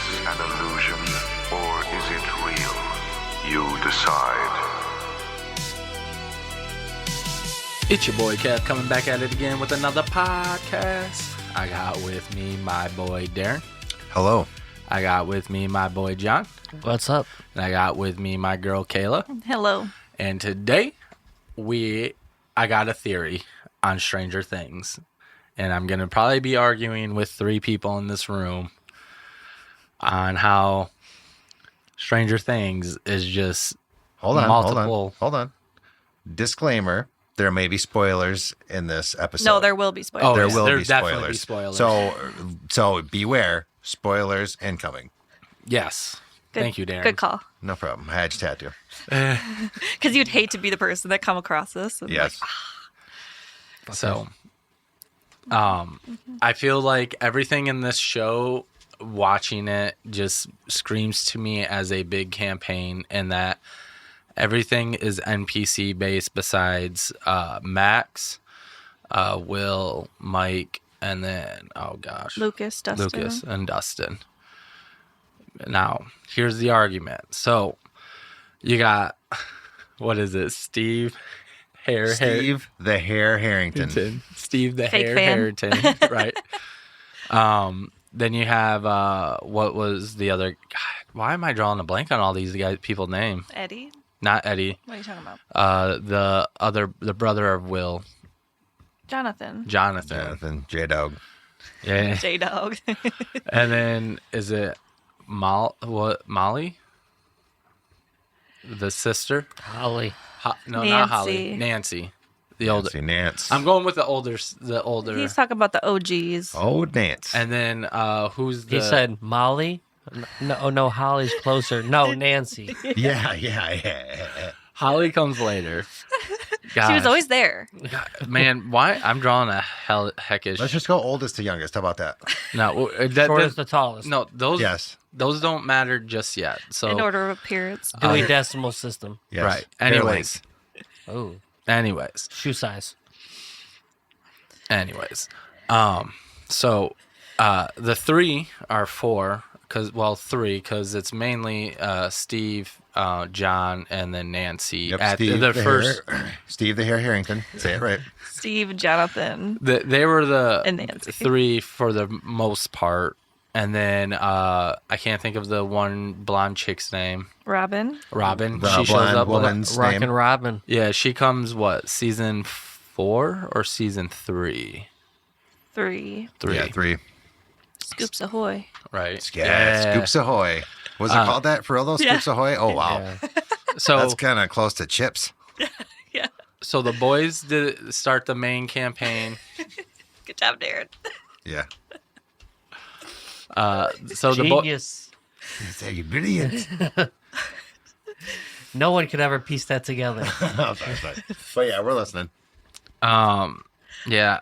this an illusion or is it real? You decide. It's your boy Kev coming back at it again with another podcast. I got with me my boy Darren. Hello. I got with me my boy John. What's up? And I got with me my girl Kayla. Hello. And today I got a theory on Stranger Things. And I'm going to probably be arguing with 3 people in this room on how Stranger Things is just Hold on. multiple. Hold on. Disclaimer. There may be spoilers in this episode. No, there will be spoilers. Oh, there yeah, will there be definitely spoilers. be spoilers. So beware. Spoilers incoming. Yes. Thank you, Darren. Good call. No problem. I just had to. Because you'd hate to be the person that come across this. And Yes. So, I feel like everything in this show, watching it, just screams to me as a big campaign, and that everything is NPC based besides Max, Will, Mike, and then Lucas, Dustin. Lucas and Dustin. Now, here's the argument. So, you got what is it, Steve the Hair Harrington. Steve the Fake Hair fan. Harrington, right? Then you have what was the other? God, why am I drawing a blank on all these guys? People's name? Eddie? Not Eddie. What are you talking about? The brother of Will, Jonathan. Jonathan. J-Dog. Yeah. J-Dog. And then is it Molly? The sister? Holly. No, Nancy. not Holly. Nancy. The older. Nance. I'm going with the older. He's talking about the OGs. Oh, Nance. And then who's the? He said Molly. No, Holly's closer. No, Nancy. Yeah. Holly comes later. She was always there. Man, why? I'm drawing a heckish. Let's just go oldest to youngest. How about that? No, Shortest to tallest. no, those. Yes. Those don't matter just yet. So In order of appearance. Dewey Decimal System. Yes. right. Hair Anyways. Oh, shoe size. Anyways. So the 3 are 4 because it's mainly Steve, John, and then Nancy. Yep, At Steve the the first. Steve the Hair Harrington. Say it right. Steve, Jonathan. They were the And Nancy. 3 for the most part. And then I can't think of the one blonde chick's name. Robin. Robin. The she shows blonde up. woman's Rock name. and Robin. Yeah, she comes, season 4 or season 3? 3. 3. Yeah, 3. Scoops Ahoy. Right. Yeah. Scoops Ahoy. Was it called that for real though? Yeah. Scoops Ahoy? Oh, wow. Yeah. So That's kind of close to chips. Yeah. So the boys did start the main campaign. Good job, Darren. Yeah. So Genius. Say brilliant. No one could ever piece that together. But yeah, we're listening. Yeah,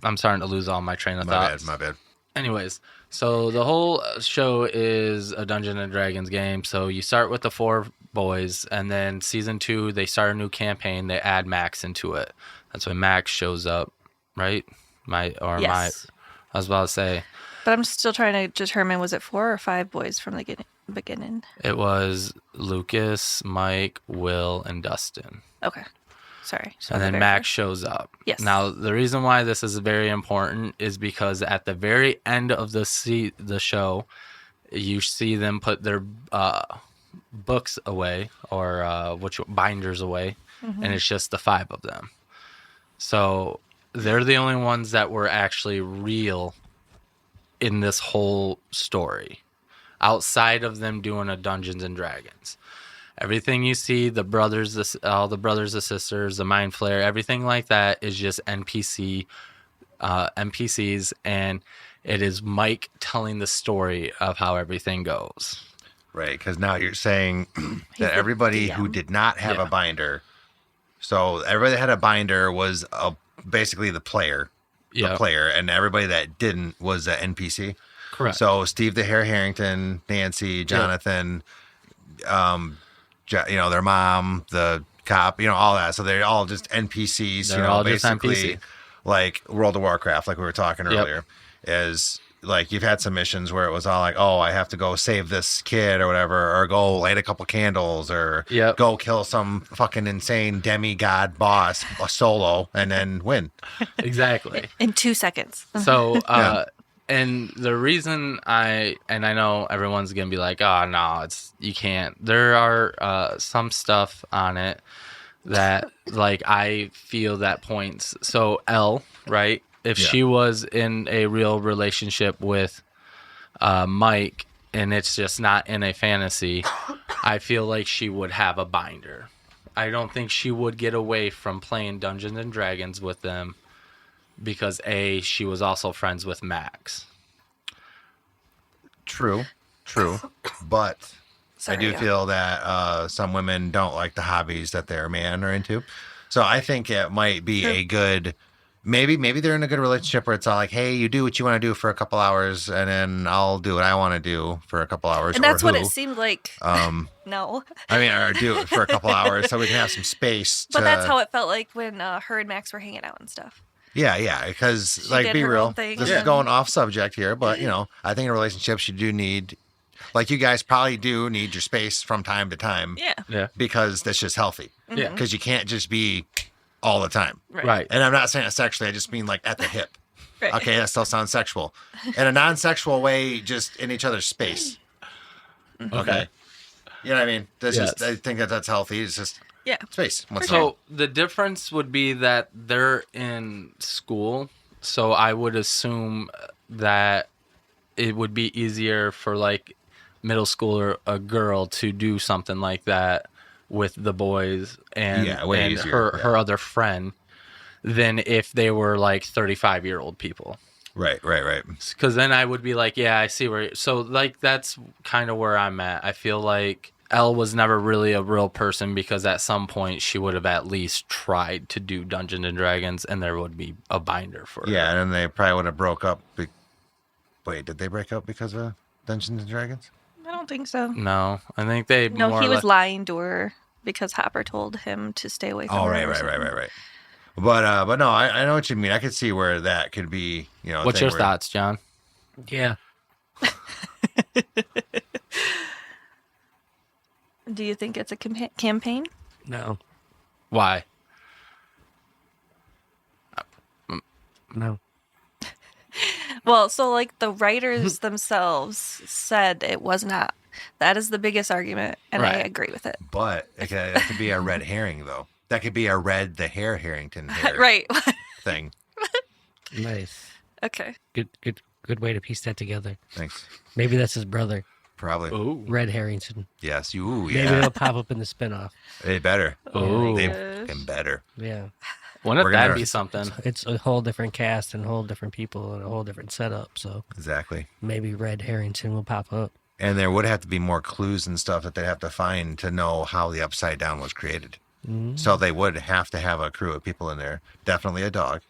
I'm starting to lose all my train of thoughts. My bad. Anyways, so the whole show is a Dungeons and Dragons game. So you start with the 4 boys, and then season 2 they start a new campaign. They add Max into it. That's when Max shows up, right? Yes. I was about to say. But I'm still trying to determine, was it 4 or 5 boys from the beginning? It was Lucas, Mike, Will, and Dustin. Okay. Sorry. So And the then very Max first. shows up. Yes. Now, the reason why this is very important is because at the very end of the show, you see them put their books away or binders away, and it's just the 5 of them. So they're the only ones that were actually real in this whole story, outside of them doing a Dungeons and Dragons. Everything you see, all the brothers, the sisters, the Mind Flayer, everything like that is just NPCs, and it is Mike telling the story of how everything goes. Right, because now you're saying that everybody who did not have Yeah. a binder, so everybody that had a binder was basically the player, and everybody that didn't was an NPC. Correct. So Steve the Hair Harrington, Nancy, Jonathan, their mom, the cop, all that. So they're all just NPCs, They're all just basically NPC. like World of Warcraft, like we were talking earlier, is like you've had some missions where it was all like, oh, I have to go save this kid or whatever, or go light a couple candles, or go kill some fucking insane demigod boss a solo and then win. Exactly. In 2 seconds. So, and the reason I know everyone's gonna be like, oh no, you can't. There are some stuff on it that like I feel that points. So Elle, right? If she was in a real relationship with Mike, and it's just not in a fantasy, I feel like she would have a binder. I don't think she would get away from playing Dungeons and Dragons with them because she was also friends with Max. True. But I do feel that some women don't like the hobbies that their man are into. So I think it might be a good, maybe they're in a good relationship where it's all like, hey, you do what you want to do for a couple hours, and then I'll do what I want to do for a couple hours. And that's what it seemed like. No. I mean, or do it for a couple hours so we can have some space. But that's how it felt like when her and Max were hanging out and stuff. Yeah, because like, be real, this is going off subject here, but I think in relationships you do need, like, you guys probably do need your space from time to time. Yeah. Because that's just healthy. Yeah. Because you can't just be all the time. Right. And I'm not saying it sexually, I just mean like at the hip. Right. Okay, that still sounds sexual. In a non-sexual way, just in each other's space. Okay. You know what I mean? That's just, I think that's healthy. It's just space. So the difference would be that they're in school, so I would assume that it would be easier for like middle school or a girl to do something like that with the boys and, her other friend than if they were like 35-year-old people. Right. Because then I would be like, yeah, I see where. So like that's kind of where I'm at. I feel like Elle was never really a real person because at some point she would have at least tried to do Dungeons and Dragons, and there would be a binder for her. Yeah, and then they probably would have broke up. Wait, did they break up because of Dungeons and Dragons? I don't think so. No, I think they. No, he was lying to her because Hopper told him to stay away from her. Right. But no, I know what you mean. I could see where that could be. What's your thoughts, John? Yeah. Do you think it's a campaign? No. Why? No. Well, so like the writers themselves said it was not. That is the biggest argument, and I agree with it. But that could be a red herring, though. That could be a red the hair Harrington hair right thing. Nice. Okay. Good way to piece that together. Thanks. Maybe that's his brother. Probably. Ooh. Red Harrington. Yes. Maybe it'll pop up in the spinoff. They better. Oh. They fucking better. Yeah. Wouldn't that be something? It's a whole different cast and whole different people and a whole different setup. So exactly. Maybe Red Harrington will pop up. And there would have to be more clues and stuff that they'd have to find to know how the Upside Down was created. Mm-hmm. So they would have to have a crew of people in there. Definitely a dog.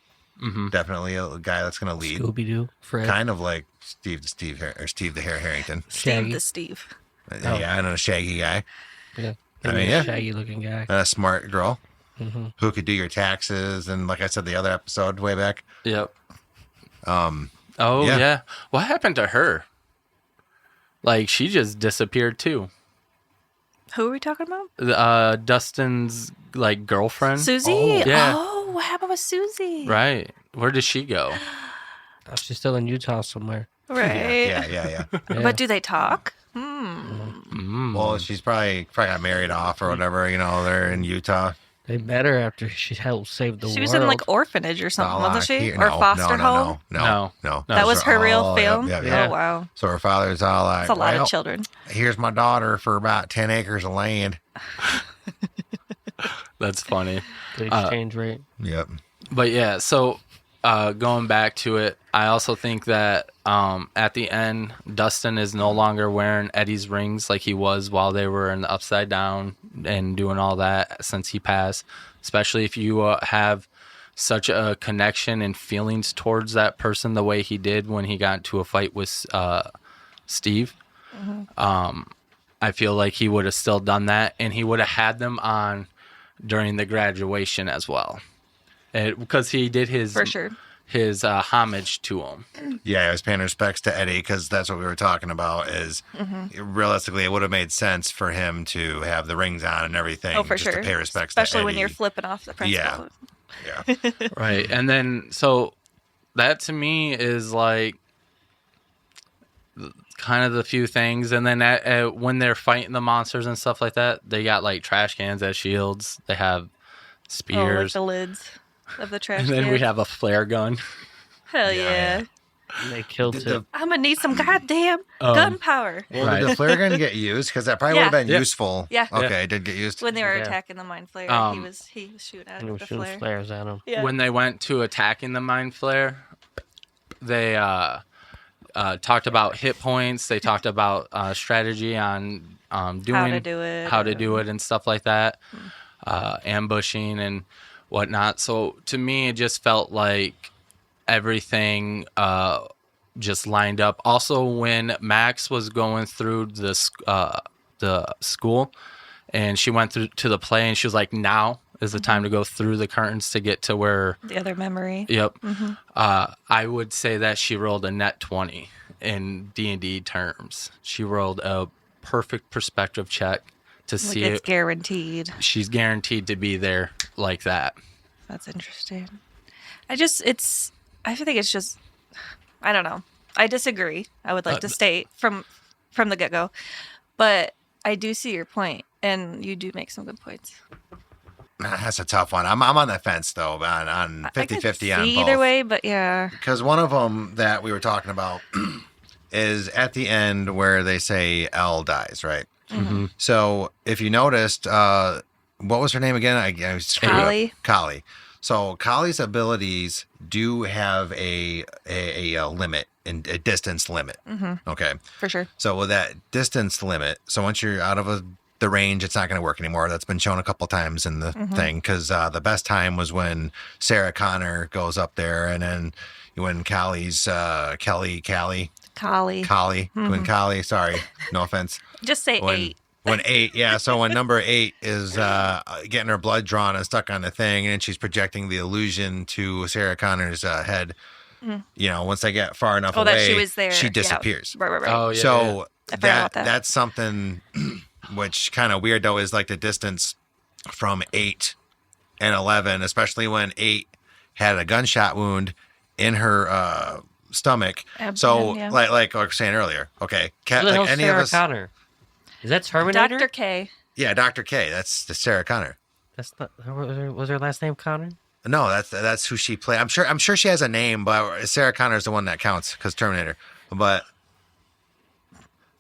Mm-hmm. Definitely a guy that's going to lead. Scooby-Doo, Fred. Kind of like Steve the Hair Harrington. Shaggy. Steve. Yeah, and a shaggy guy. Yeah. Shaggy-looking guy. And a smart girl who could do your taxes. And like I said, the other episode way back. Yep. Yeah. What happened to her? Like, she just disappeared, too. Who are we talking about? Dustin's, like, girlfriend. Susie? Oh, yeah. Oh, what happened with Susie? Right. Where did she go? Oh, she's still in Utah somewhere. Right. Yeah. But do they talk? Well, she's probably got married off or whatever. They're in Utah. They better after she helped save the world. She was in like orphanage or something, wasn't she? Or foster home? No. That was her real film? Yeah. Oh, wow. So her father's all like, that's a lot of children. Here's my daughter for about 10 acres of land. That's funny. Good exchange rate. Yep. But yeah, so going back to it, I also think that at the end, Dustin is no longer wearing Eddie's rings like he was while they were in the Upside Down and doing all that since he passed, especially if you have such a connection and feelings towards that person the way he did when he got into a fight with Steve. Mm-hmm. I feel like he would have still done that, and he would have had them on during the graduation as well. Because he did his... For sure. his homage to him. Yeah, I was paying respects to Eddie because that's what we were talking about. Is realistically, it would have made sense for him to have the rings on and everything. Oh, for just sure. to pay respects, especially to when Eddie. you're flipping off the principal. Yeah. Right. And then, so that to me is like kind of the few things. And then when they're fighting the monsters and stuff like that, they got like trash cans as shields. They have Oh, like spears. the lids of the trash And then we can. have a flare gun. Hell Yeah, yeah. And they killed Did it. I'm gonna need some goddamn gunpowder. Well, Right. did the flare gun get used? Because that probably would have been Yeah. useful. Yeah. Okay, it did get used. When they were Yeah. attacking the mind flare, he was shooting at And it it with was the shooting flare. flares at him. Yeah. When they went to attacking the mind flare, they talked about hit points. They talked about strategy on doing How to do it. how to do it and stuff like that, ambushing and whatnot. So to me, it just felt like everything just lined up. Also, when Max was going through the school, and she went through to the play, and she was like, "Now is the time to go through the curtains to get to where." The other memory. Yep. I would say that she rolled a net 20 in D&D terms. She rolled a perfect perspective check to Like see it's it. guaranteed. She's guaranteed to be there like that. That's interesting. I think it's just, I don't know. I disagree. I would like to state from the get-go. But I do see your point, and you do make some good points. That's a tough one. I'm on the fence though, on 50-50 I could on see both. either way, but yeah. Because one of them that we were talking about is at the end where they say Elle dies, right? Mm-hmm. So if you noticed, what was her name again? I screwed up. Kali. Kali. So Kali's abilities do have a limit, and a distance limit. Okay. For sure. So with that distance limit, so once you're out of the range, it's not going to work anymore. That's been shown a couple times in the thing, because the best time was when Sarah Connor goes up there, and then when Kali's Kali, when Kali, sorry, no offense. Just say When 8. when 8, yeah. So when number 8 is getting her blood drawn and stuck on the thing, and then she's projecting the illusion to Sarah Connor's head. You know, once they get far enough away, that she was there. she Yeah. disappears. Right. Oh, yeah. So I forgot about that. that's something which kind of weird though, is like the distance from 8 and 11, especially when 8 had a gunshot wound in her stomach. So Abdomen, yeah. like I was saying earlier, okay, Who the like hell's any Sarah of us, Connor? Is that Terminator? Dr. K. yeah, Dr. K, that's the Sarah Connor. That's not. Was her last name Connor? No, that's who she played. I'm sure she has a name, but Sarah Connor is the one that counts because Terminator. But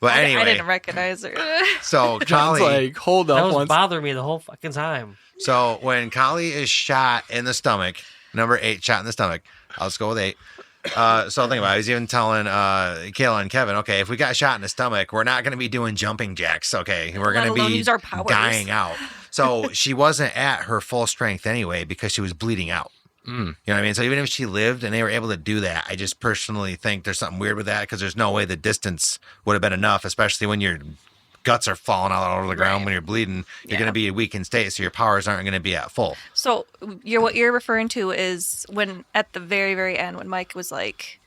anyway, I didn't recognize her. so John's Kali, like, hold That up was once. bothering me the whole fucking time. so when Kali is shot in the stomach, number 8 shot in the stomach. I'll just go with 8. So think about it. I was even telling Kayla and Kevin, okay, if we got shot in the stomach, we're not going to be doing jumping jacks. Okay, we're going to alone be use our powers. dying out. So she wasn't at her full strength anyway because she was bleeding out. You know what I mean? So even if she lived and they were able to do that, I just personally think there's something weird with that, because there's no way the distance would have been enough, especially when your guts are falling all over the ground. Right. When you're bleeding, you're Yeah. going to be a weakened state, so your powers aren't going to be at full. So what you're referring to is when at the very, very end, when Mike was like,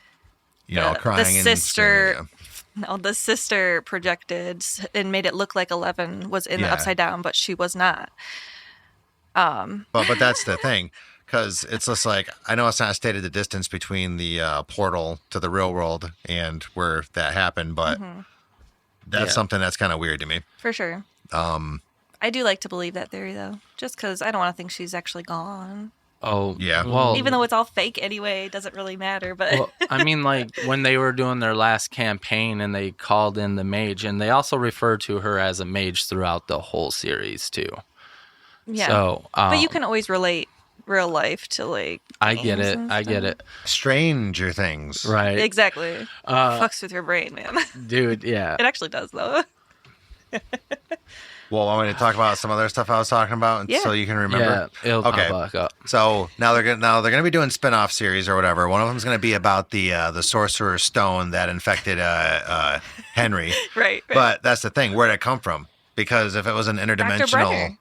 You know, the crying and sister, screaming, no, the sister projected and made it look like 11 was in the Yeah. upside down, but she was not. But that's the thing, because it's just like, I know it's not stated the distance between the portal to the real world and where that happened, but that's something that's kind of weird to me. For sure. I do like to believe that theory, though, just because I don't want to think she's actually gone. Oh, Yeah. Well, Even though it's all fake anyway, it doesn't really matter. But well, I mean, like when they were doing their last campaign and they called in the mage, and they also referred to her as a mage throughout the whole series too. yeah. So, But you can always relate real life to like. I get games it. and I get stuff. it. Stranger Things. Right, Exactly. Fucks with your brain, man. dude. Yeah. It actually does, though. Well, I want to talk about some other stuff I was talking about, Yeah. so you can remember. Yeah, it'll Okay. pop back up. So now they're gonna be doing spin-off series or whatever. One of them's gonna be about the Sorcerer's Stone that infected Henry. Right. But that's the thing. Where did it come from? Because if it was an interdimensional, Brenner.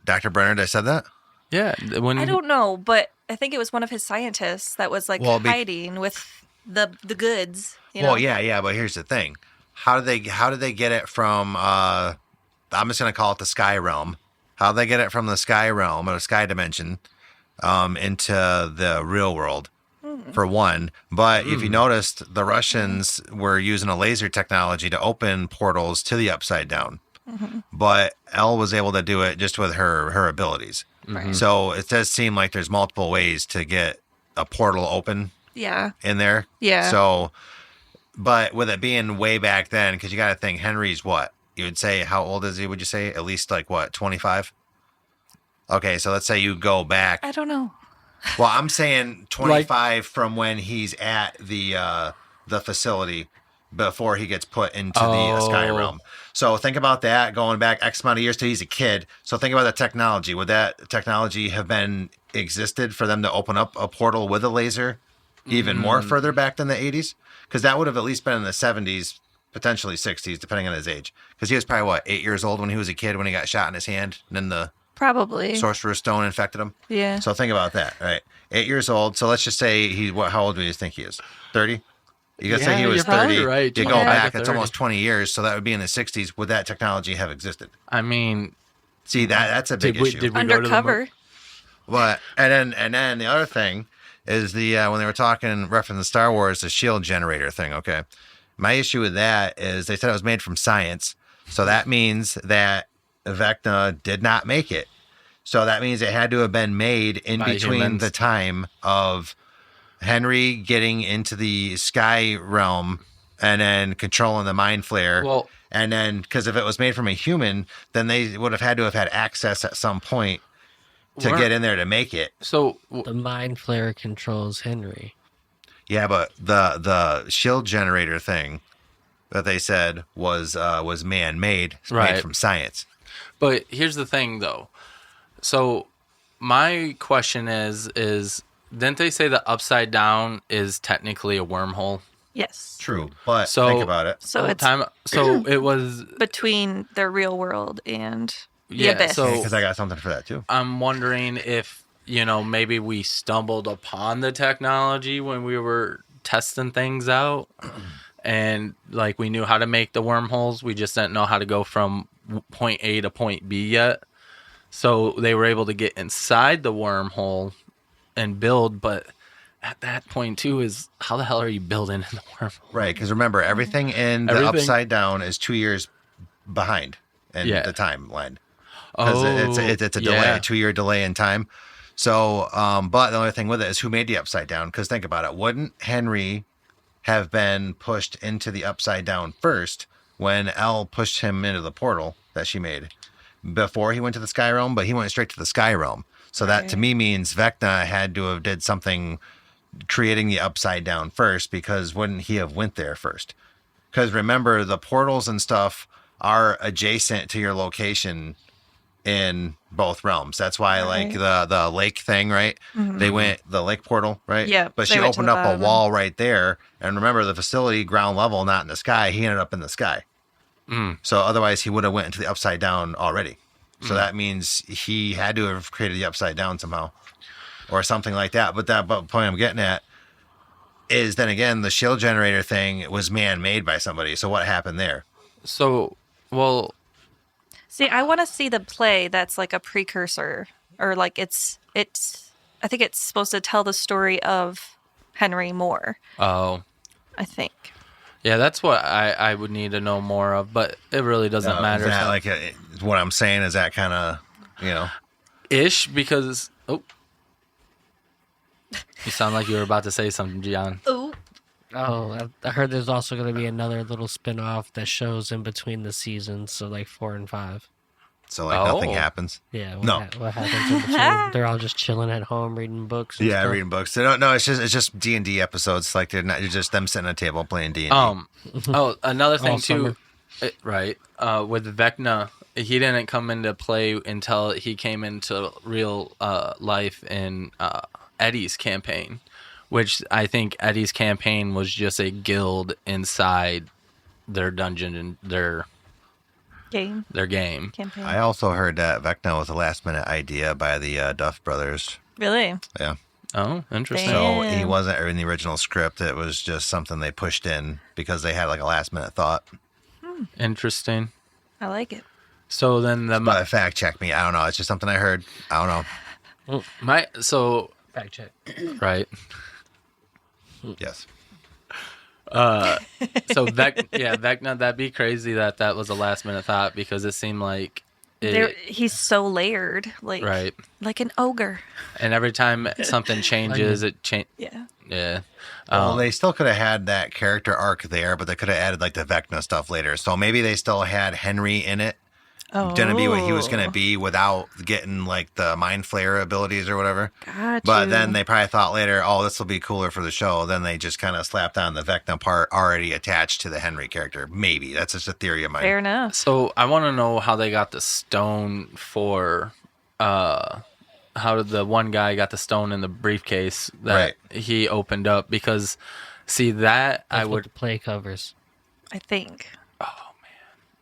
Dr. Brenner, did I said that? Yeah, when I don't know, but I think it was one of his scientists that was like Well, hiding with the goods. You know? Well, yeah, but here's the thing: how did they get it from? I'm just gonna call it the sky realm. How did they get it from the sky realm or the sky dimension into the real world? For one, but if you noticed, the Russians were using a laser technology to open portals to the upside down. But Elle was able to do it just with her abilities. Right. So it does seem like there's multiple ways to get a portal open Yeah. in there. Yeah. So, but with it being way back then, because you got to think Henry's what? You would say, how old is he? Would you say at least like what, 25? Okay, so let's say you go back. I don't know. Well, I'm saying 25 from when he's at the facility before he gets put into the sky realm. So think about that going back X amount of years till he's a kid. So think about the technology. Would that technology have been existed for them to open up a portal with a laser even more further back than the 80s? Because that would have at least been in the 70s, potentially 60s, depending on his age. Because he was probably, what, 8 years old when he was a kid when he got shot in his hand and then the Probably. Sorcerer's Stone infected him? Yeah. So think about that, right? 8 years old. So let's just say how old do you think he is? 30? You gotta say he was you're probably 30. right. You go 25 back, to it's 30. almost 20 years. So that would be in the 60s. Would that technology have existed? I mean, See, that's a big issue. did we go to the Undercover. But and then the other thing is the when they were talking referencing Star Wars, the shield generator thing. Okay, my issue with that is they said it was made from science, so that means that Vecna did not make it. So that means it had to have been made in By between humans. the time of Henry getting into the sky realm and then controlling the mind flare. Well- and then because if it was made from a human, then they would have had to have had access at some point to Weren't- get in there to make it. so The mind flare controls Henry. Yeah, but the shield generator thing that they said was man-made, made Right. from science. but here's the thing though. So my question is didn't they say the upside down is technically a wormhole? Yes. True, but So- think about it. So it's So it was between the real world and the Yeah, abyss. so- Because I got something for that too. I'm wondering if, maybe we stumbled upon the technology when we were testing things out and like we knew how to make the wormholes. We just didn't know how to go from point A to point B yet. So they were able to get inside the wormhole and build. But at that point too is how the hell are you building in the wormhole? Right, because remember, everything in the Everything- upside down is 2 years behind in Yeah. the timeline. Because it's a delay, yeah. a 2-year delay in time. So, but the only thing with it is who made the upside down? Because think about it. Wouldn't Henry have been pushed into the upside down first when Elle pushed him into the portal that she made before he went to the sky realm? But he went straight to the sky realm. So that to me means Vecna had to have did something creating the upside down first, because wouldn't he have went there first? Because remember, the portals and stuff are adjacent to your location in both realms. That's why like the lake thing, right? They went the lake portal, right? Yeah, But they she went to opened the up a bottom. wall right there. And remember, the facility ground level, not in the sky. He ended up in the sky. So otherwise he would have went into the upside down already. So that means he had to have created the upside down somehow or something like that. But the point I'm getting at is then again, the shield generator thing was man-made by somebody. So what happened there? So, well, See, I want to see the play that's like a precursor, or like it's. I think it's supposed to tell the story of Henry more. oh, I think. yeah, that's what I would need to know more of, but it really doesn't matter. Is that So- like what I'm saying? Is that kind of, ish, because you sound like you were about to say something, John. Ooh. Oh, I heard there's also going to be another little spin-off that shows in between the seasons, so like 4 and 5. so like nothing Oh. happens? Yeah, No. what happens in between? They're all just chilling at home reading books. And Yeah, stuff. reading books. No, it's just D&D episodes. Like they're not. It's just them sitting at a table playing D&D. Another thing All too, summer. right? With Vecna, he didn't come into play until he came into real life in Eddie's campaign, which I think Eddie's campaign was just a guild inside their dungeon and their game. Campaign. I also heard that Vecna was a last-minute idea by the Duff brothers. Really? Yeah. Oh, interesting. So he Damn. wasn't in the original script. It was just something they pushed in because they had like a last minute thought. Interesting. I like it. So then But fact check me. I don't know. It's just something I heard. I don't know. Fact check. Right. Yes. So Vecna, that'd be crazy that was a last minute thought because it seemed like He's so layered, like right. like an ogre. And every time something changes, it change. Yeah. Yeah. Well, they still could have had that character arc there, but they could have added like the Vecna stuff later. So maybe they still had Henry in it. Gonna be what he was gonna be without getting like the mind flare abilities or whatever. Got But you. then they probably thought later, oh, this will be cooler for the show. Then they just kind of slapped on the Vecna part already attached to the Henry character. Maybe that's just a theory of mine. Fair enough. So I want to know how they got the stone for. How did the one guy got the stone in the briefcase that he opened up? Because see that That's I what would. the play covers. I think.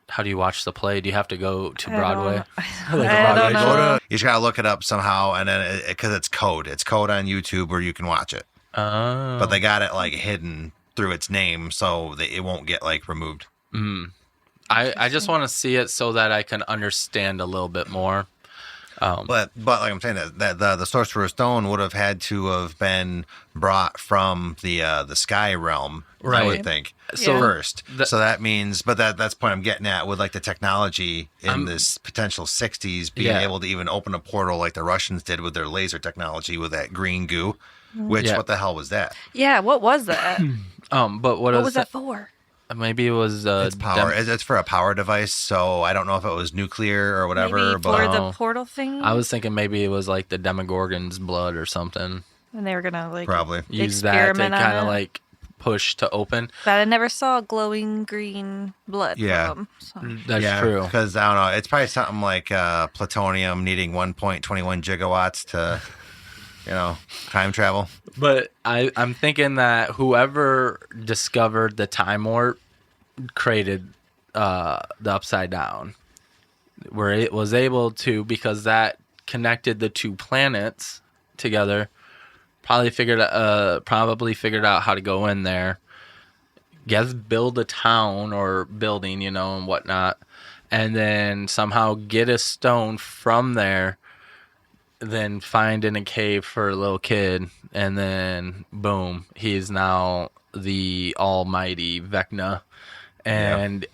How do you watch the play? Do you have to go to I Broadway? don't- I don't know. You just gotta look it up somehow, and then because it's code on YouTube where you can watch it. Oh. But they got it like hidden through its name, so that it won't get like removed. I just want to see it so that I can understand a little bit more. But like I'm saying, that the Sorcerer's Stone would have had to have been brought from the Sky Realm, I Right. would think. So- First, so that means, but that's the point I'm getting at with like the technology in this potential 60s being able to even open a portal like the Russians did with their laser technology with that green goo. Which Yeah. what the hell was that? Yeah, what was that? But what was that for? Maybe it was It's power. It's for a power device, so I don't know if it was nuclear or whatever. Maybe but for the portal thing? I was thinking maybe it was like the Demogorgon's blood or something. And they were going to like probably. Use that to experiment on kind of it. like push to open. But I never saw glowing green blood Yeah. from them. So. That's true. Because I don't know, it's probably something like plutonium needing 1.21 gigawatts to, time travel. But I'm thinking that whoever discovered the time warp created the Upside Down, where it was able to, because that connected the two planets together. Probably figured out how to go in there. Guess build a town or building, and whatnot, and then somehow get a stone from there. Then find in a cave for a little kid, and then boom, he is now the almighty Vecna. And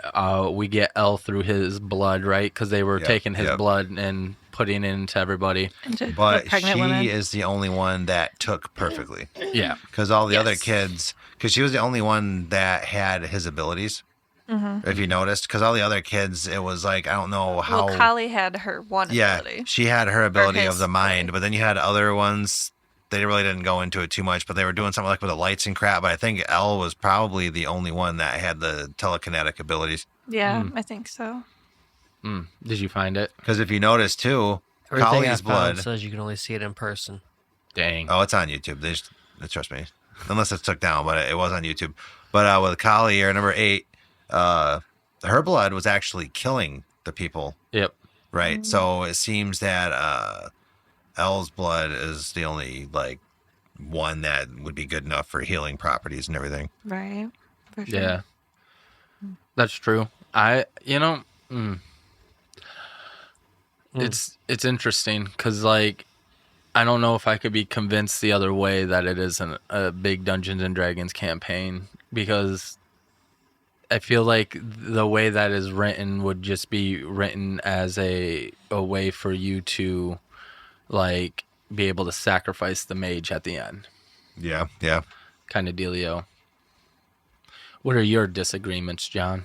we get Elle through his blood, right? Because they were taking his blood and putting it into everybody. But pregnant she women. is the only one that took perfectly. Yeah. Because all the other kids, because she was the only one that had his abilities. Mm-hmm. If you noticed, because all the other kids, it was like, I don't know how. Well, Kali had her one ability. She had her ability his of the mind, ability. but then you had other ones. They really didn't go into it too much, but they were doing something like with the lights and crap. But I think Elle was probably the only one that had the telekinetic abilities. Yeah, I think so. Did you find it? Because if you notice too, Everything I Kali's found blood. says you can only see it in person. Dang. Oh, it's on YouTube. Trust me, unless it's took down, but it was on YouTube. But with Kali or number 8, her blood was actually killing the people, Yep. right? So it seems that Elle's blood is the only like one that would be good enough for healing properties and everything. Right. For sure. Yeah. That's true. It's interesting because like I don't know if I could be convinced the other way that it isn't a big Dungeons and Dragons campaign, because I feel like the way that is written would just be written as a way for you to like be able to sacrifice the mage at the end, Yeah. kind of dealio. What are your disagreements, John?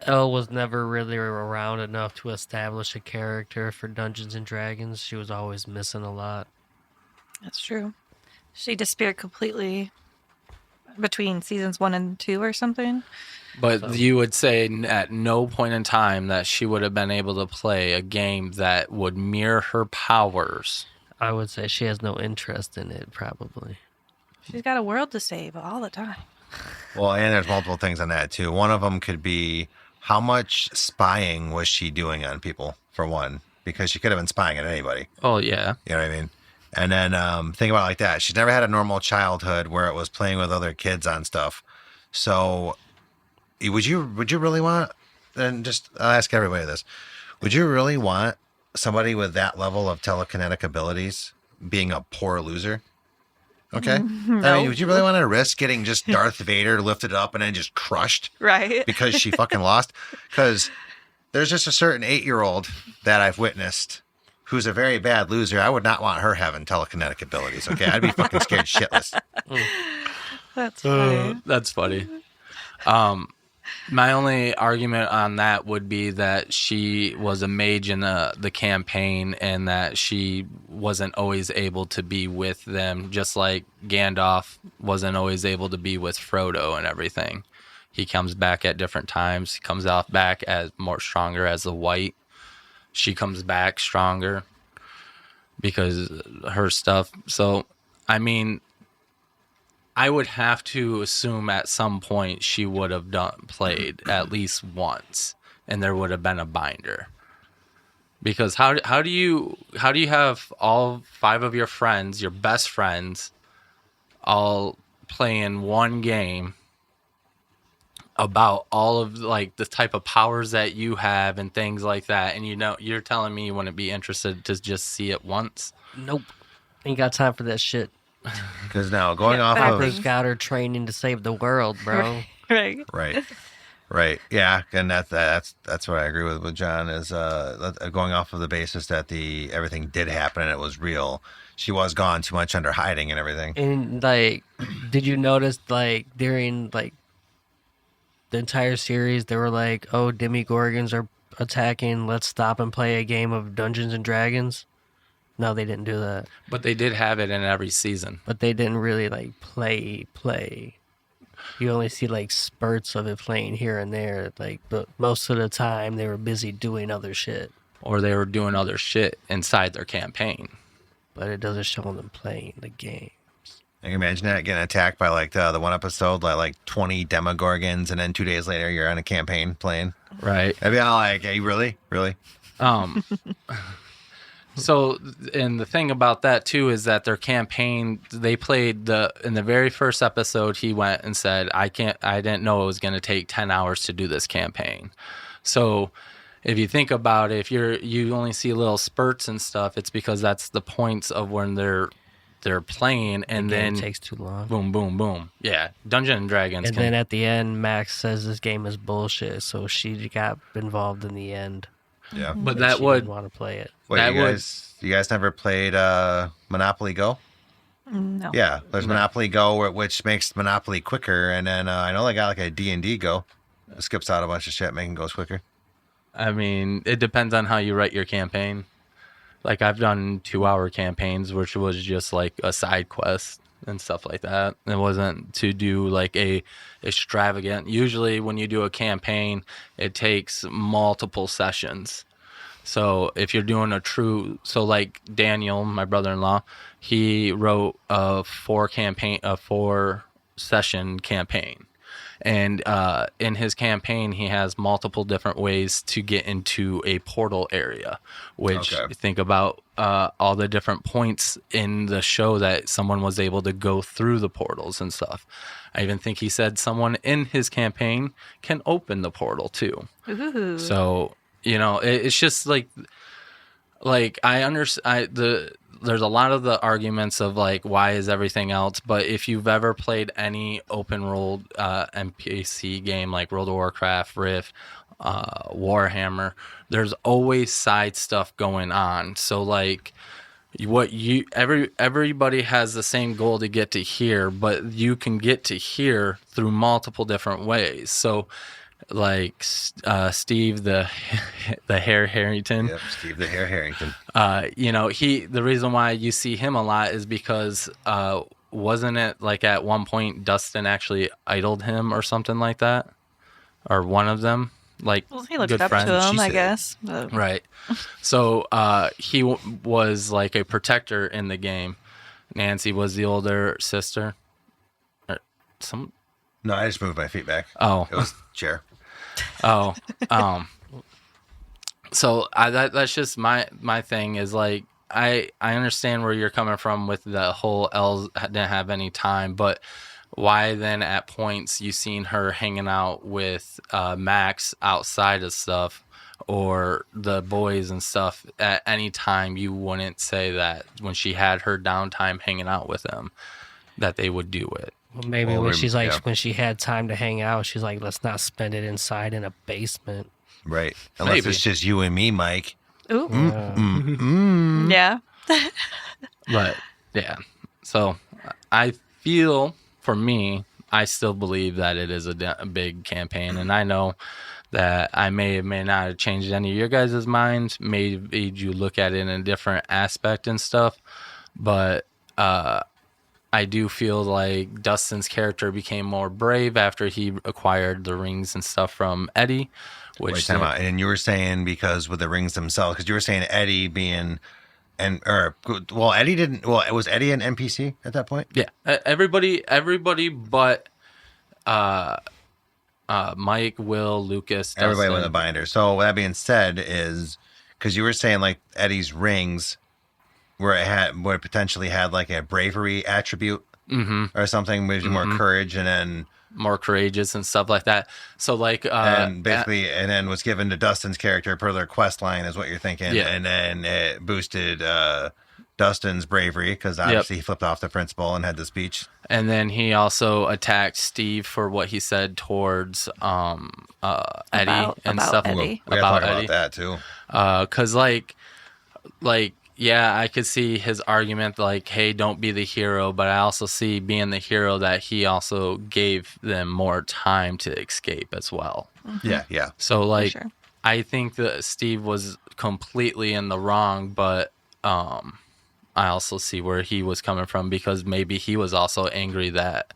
Elle was never really around enough to establish a character for Dungeons and Dragons. She was always missing a lot. That's true. She disappeared completely between seasons 1 and 2 or something. But you would say at no point in time that she would have been able to play a game that would mirror her powers. I would say she has no interest in it, probably. She's got a world to save all the time. Well, and there's multiple things on that too. One of them could be how much spying was she doing on people, for one, because she could have been spying on anybody. Oh, yeah. You know what I mean? And then think about it like that. She's never had a normal childhood where it was playing with other kids on stuff. So would you really want, and just I'll ask everybody this, would you really want somebody with that level of telekinetic abilities being a poor loser? Okay. No. I mean, would you really want to risk getting just Darth Vader lifted up and then just crushed Right. because she fucking lost? Because there's just a certain 8-year-old that I've witnessed who's a very bad loser. I would not want her having telekinetic abilities. Okay. I'd be fucking scared shitless. That's funny. That's funny. My only argument on that would be that she was a mage in the campaign and that she wasn't always able to be with them, just like Gandalf wasn't always able to be with Frodo and everything. He comes back at different times. He comes out back as more stronger as a white. She comes back stronger because her stuff. So, I mean, I would have to assume at some point she would have played at least once, and there would have been a binder. Because how do you have all 5 of your friends, your best friends, all playing one game about all of like the type of powers that you have and things like that, and you're telling me you wouldn't be interested to just see it once? Nope. Ain't got time for that shit. Because now going off Piper's got her training to save the world, bro. Right. Right. Yeah, and that's what I agree with John is going off of the basis that everything did happen and it was real. She was gone too much under hiding and everything. And like, did you notice like during like the entire series they were like, "Oh, demigorgons are attacking. Let's stop and play a game of Dungeons and Dragons." No, they didn't do that. But they did have it in every season. But they didn't really like play. You only see like spurts of it playing here and there. Like, but most of the time they were busy doing other shit. Or they were doing other shit inside their campaign. But it doesn't show them playing the game. I can imagine that getting attacked by like the one episode, like 20 demogorgons, and then 2 days later you're on a campaign playing. Right. I'd be all like, "Hey, really? So, and the thing about that too is that their campaign, they played in the very first episode, he went and said, I didn't know it was going to take 10 hours to do this campaign. So if you think about it, if you only see little spurts and stuff, it's because that's the points of when they're playing, and then it takes too long. Boom, boom, boom. Yeah. Dungeons and Dragons. And then at the end, Max says this game is bullshit. So she got involved in the end. Yeah. But And that she would didn't want to play it. Wait, that you guys never played Monopoly Go? No. Yeah, there's Monopoly Go, which makes Monopoly quicker, and then I know they got like a D&D Go. It skips out a bunch of shit, making goes quicker. I mean, it depends on how you write your campaign. Like, I've done 2-hour campaigns, which was just like a side quest and stuff like that. It wasn't to do like a extravagant. Usually when you do a campaign, it takes multiple sessions. So if you're doing so like Daniel, my brother-in-law, he wrote a 4-session campaign. And in his campaign, he has multiple different ways to get into a portal area, which think about all the different points in the show that someone was able to go through the portals and stuff. I even think he said someone in his campaign can open the portal too. Ooh. So, it's just like I understand there's a lot of the arguments of like, why is everything else? But if you've ever played any open world NPC game like World of Warcraft, Rift, Warhammer, there's always side stuff going on. So like everybody has the same goal to get to here, but you can get to here through multiple different ways. So like Steve the Hare Harrington. Yep, Steve the Hare Harrington. The reason why you see him a lot is because wasn't it like at one point Dustin actually idled him or something like that, or one of them, like, well, he looked good up friends. to him, She I said. guess. But... Right. So he was like a protector in the game. Nancy was the older sister. No, I just moved my feet back. Oh. It was chair. So that's just my thing is like, I understand where you're coming from with the whole Els didn't have any time, but why then at points you seen her hanging out with Max outside of stuff or the boys and stuff at any time you wouldn't say that when she had her downtime hanging out with them that they would do it. Well, maybe Well, when she's like, yeah. when she had time to hang out, she's like, let's not spend it inside in a basement. Right. Unless Maybe. it's just you and me, Mike. Ooh. Yeah. Yeah. But yeah, so I feel for me, I still believe that it is a big campaign, and I know that I may or may not have changed any of your guys' minds, made you look at it in a different aspect and stuff, but I do feel like Dustin's character became more brave after he acquired the rings and stuff from Eddie, Wait, which time out. And you were saying because with the rings themselves, because you were saying Eddie being, Eddie didn't. Well, was Eddie an NPC at that point? yeah, everybody but Mike, Will, Lucas, Everybody Dustin. with a binder. So that being said, is because you were saying like Eddie's rings, where it potentially had like a bravery attribute or something, which is more courage, and then more courageous and stuff like that. So like and basically, and then was given to Dustin's character per their quest line, is what you're thinking. Yeah. And then it boosted Dustin's bravery because obviously he flipped off the principal and had the speech. and then he also attacked Steve for what he said towards Eddie and About stuff Eddie. We gotta about talk Eddie. about that too. Cause like yeah, I could see his argument like, hey, don't be the hero, but I also see being the hero that he also gave them more time to escape as well. Yeah. So like sure. I think that Steve was completely in the wrong, but I also see where he was coming from because maybe he was also angry that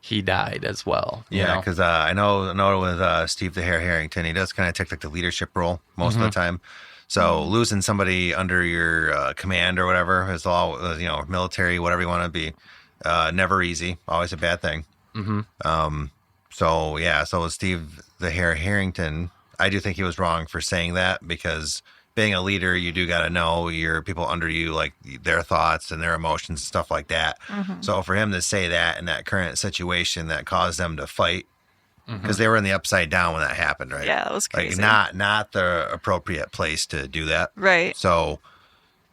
he died as well. you Yeah, know? because I know with Steve the Hare Harrington, he does kind of take like the leadership role most of the time. So losing somebody under your command or whatever is all military, whatever you want to be, never easy. Always a bad thing. So yeah, so with Steve the Hare Harrington, I do think he was wrong for saying that because being a leader, you do got to know your people under you, like their thoughts and their emotions and stuff like that. So for him to say that in that current situation that caused them to fight, because they were in the upside down when that happened, right? Yeah, that was crazy. Like not the appropriate place to do that. Right. So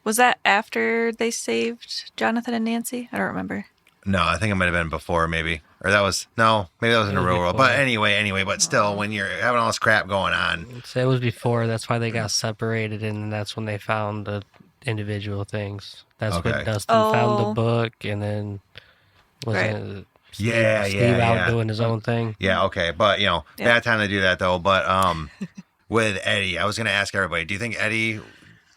Was that after they saved Jonathan and Nancy? I don't remember. no, I think it might have been before, maybe, or maybe that was in the real world. But anyway, but still, when you're having all this crap going on, So it was before. That's why they got separated, and that's when they found the individual things. That's Okay. when Dustin found the Oh. book, and then wasn't Steve out yeah. doing his own thing. Yeah, okay. But, Yeah. bad time to do that, though. But with Eddie, I was going to ask everybody, do you think Eddie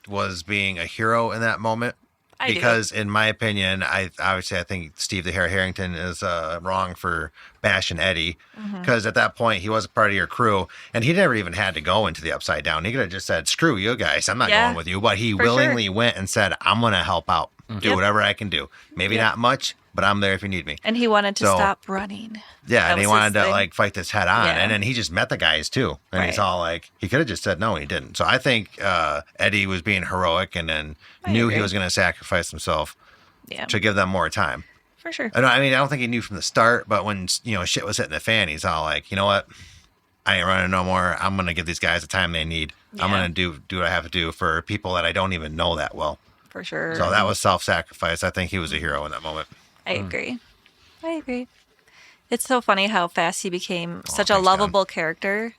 was being a hero in that moment? I do. Because in my opinion, I think Steve the Hare Harrington is wrong for bashing Eddie. Because at that point, he was a part of your crew. And he never even had to go into the Upside Down. He could have just said, screw you guys. I'm not Yeah, going with you. But he for willingly sure. went and said, I'm going to help out. Do Yep. whatever I can do. Maybe Yep. not much, but I'm there if you need me. And he wanted to So- stop running. Yeah, That and he was wanted his to thing. fight this head on, Yeah. and then he just met the guys too, and he's Right. all like, he could have just said no, and he didn't. So I think Eddie was being heroic, and then I knew agree. he was going to sacrifice himself Yeah, to give them more time. for sure. I don't think he knew from the start, but when shit was hitting the fan, he's all like, you know what, I ain't running no more. I'm going to give these guys the time they need. I'm Yeah. going to do what I have to do for people that I don't even know that well. For sure. So that was self-sacrifice. I think he was a hero in that moment. I agree. I agree. It's so funny how fast he became such a thanks, lovable character.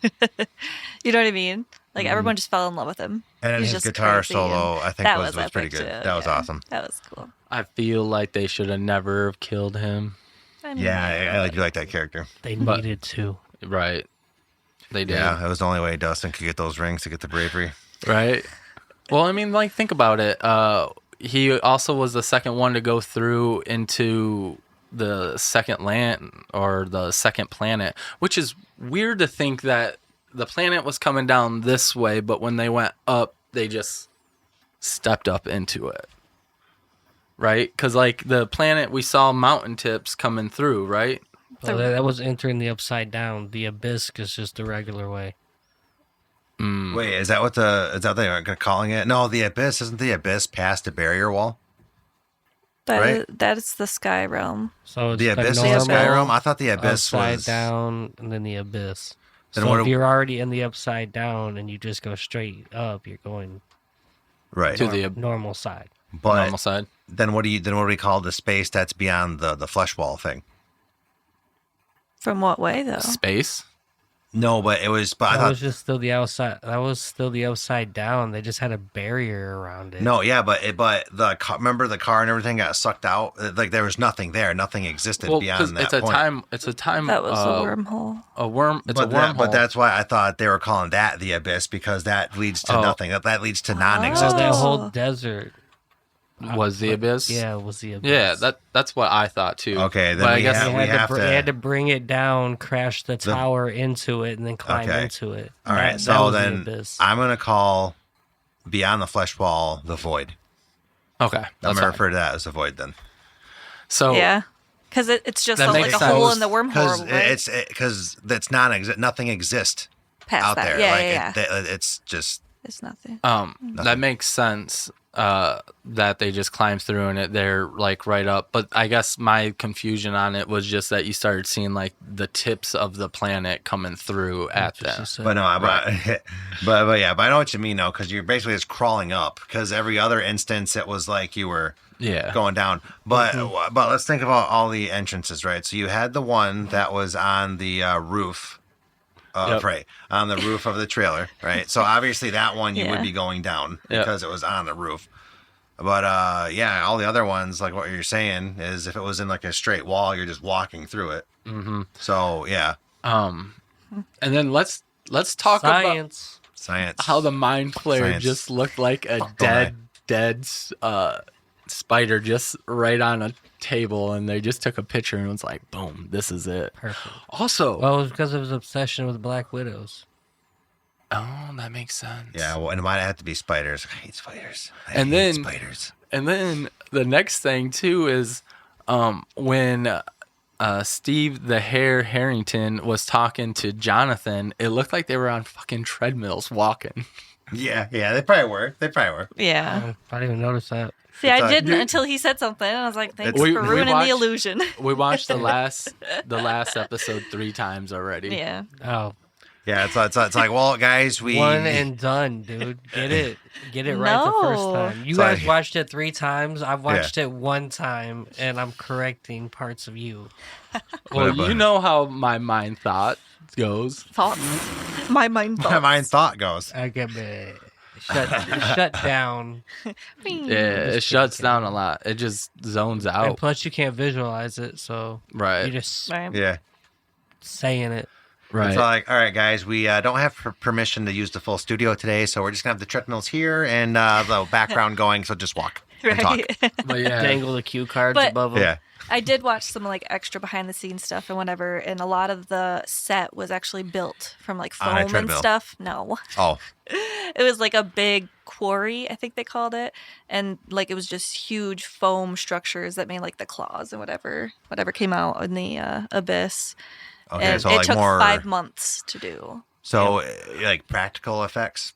You know what I mean? Like everyone just fell in love with him. And then He's his just guitar crazy, solo, and I think, that was pretty epic, good. too. That was Yeah, awesome. That was cool. I feel like they should have never have killed him. I mean, Yeah, I do like that character. They But- needed to. Right. They did. Yeah, it was the only way Dustin could get those rings to get the bravery. Right. Well, I mean, like, think about it. He also was the second one to go through into the second land or the second planet, which is weird to think that the planet was coming down this way, but when they went up, they just stepped up into it. Right? Because, like, the planet, we saw mountain tips coming through, right? Well, that was entering the upside down. The abyss is just the regular way. Wait, is that what they're calling it? No, the abyss. Isn't the abyss past a barrier wall? Right. That's the sky realm. So it's The abyss is normal, the sky realm. I thought the abyss upside was down, and then the abyss. Then So what if do- you're already in the upside down and you just go straight up, you're going right. To the normal side. But normal side. then what do we call the space that's beyond the flesh wall thing? From what way though? Space. No, but it was. But I That thought was just still the outside. That was still the upside down. They just had a barrier around it. no, yeah, but remember the car and everything got sucked out. Like there was nothing there. Nothing existed Well, beyond that it's a point. time. It's a time. That was a wormhole. A worm. It's But a wormhole. but that's why I thought they were calling that the abyss because that leads to Oh. nothing. That leads to So non-existence. that Oh. whole desert was the abyss. Yeah, it was the abyss. Yeah, that's what I thought too. Okay, then but I we guess have- They had, to- they had to bring it down, crash the tower into it, and then climb Okay. into it. All right, That so was the then abyss. I'm gonna call beyond the flesh wall the void. okay. I'm That's gonna fine. refer to that as the void then. So Yeah, because it's just That like makes a hole sense. in the wormhole, right? Because that's nothing exists Past out that. there. Yeah, like yeah. it's just It's nothing. that makes sense. That they just climbed through and they're like right up. But I guess my confusion on it was just that you started seeing like the tips of the planet coming through at That's what she them. said. But no, but yeah, but I know what you mean though, because you're basically just crawling up. Because every other instance, it was like you were Yeah. going down. But let's think about all the entrances, right? So you had the one that was on the roof, Yep. right, on the roof of the trailer, right? So obviously that one you would Yeah. be going down Yep. because it was on the roof. But yeah, all the other ones, like what you're saying, is if it was in like a straight wall, you're just walking through it. Mm-hmm. So yeah, And then let's talk about Science. science. how the mind flare Science. just looked like a my. dead spider just right on a table, and they just took a picture and it was like, boom, this is it. Perfect. Also, Well, it was because of his obsession with Black Widows. oh, that makes sense. Yeah, well, and it might have to be spiders. I hate spiders. I And hate then- spiders. And then the next thing too is when Steve the Hare Harrington was talking to Jonathan, it looked like they were on fucking treadmills walking. Yeah, they probably were. Yeah. I didn't even notice that. See, I It's didn't until he said something. And I was like, thanks We- for we ruining watched- the illusion. We watched the last episode 3 times already. Yeah. Oh, Yeah, it's like, well, guys, we one and done, dude. Get it right the first No. time. You Sorry. guys watched it 3 times. I've watched it 1 time, and I'm correcting parts of you. Well, Whatever. you know how my mind thought goes. Thoughts. My mind thoughts. my mind thought goes. I get it. Shut down. Yeah, it shuts down a lot. It just zones And out. plus, you can't visualize it, so Right. you're just Right. Yeah, saying it. Right. it's like, all right, guys, we don't have permission to use the full studio today, so we're just gonna have the treadmills here and the background going. So just walk and talk. Right. But yeah. Dangle the cue cards But- above them. Yeah, I did watch some like extra behind the scenes stuff and whatever, and a lot of the set was actually built from like On a foam and treadmill. stuff. No, oh, it was like a big quarry, I think they called it, and like it was just huge foam structures that made like the claws and whatever came out in the abyss. okay. And So it like took more, 5 months to do. so like practical effects.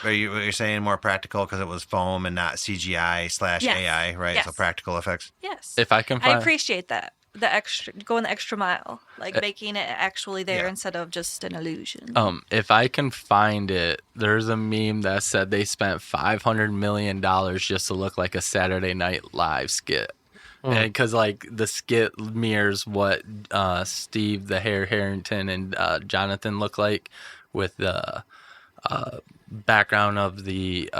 You're saying more practical because it was foam and not CGI / Yes. AI, right? So Yes. practical effects. Yes, If I can I find appreciate that. The extra going the extra mile, like making it actually there Yeah. instead of just an illusion. if I can find it, there's a meme that said they spent $500 million just to look like a Saturday Night Live skit. And because like the skit mirrors what Steve the Hare Harrington and Jonathan look like with the background of the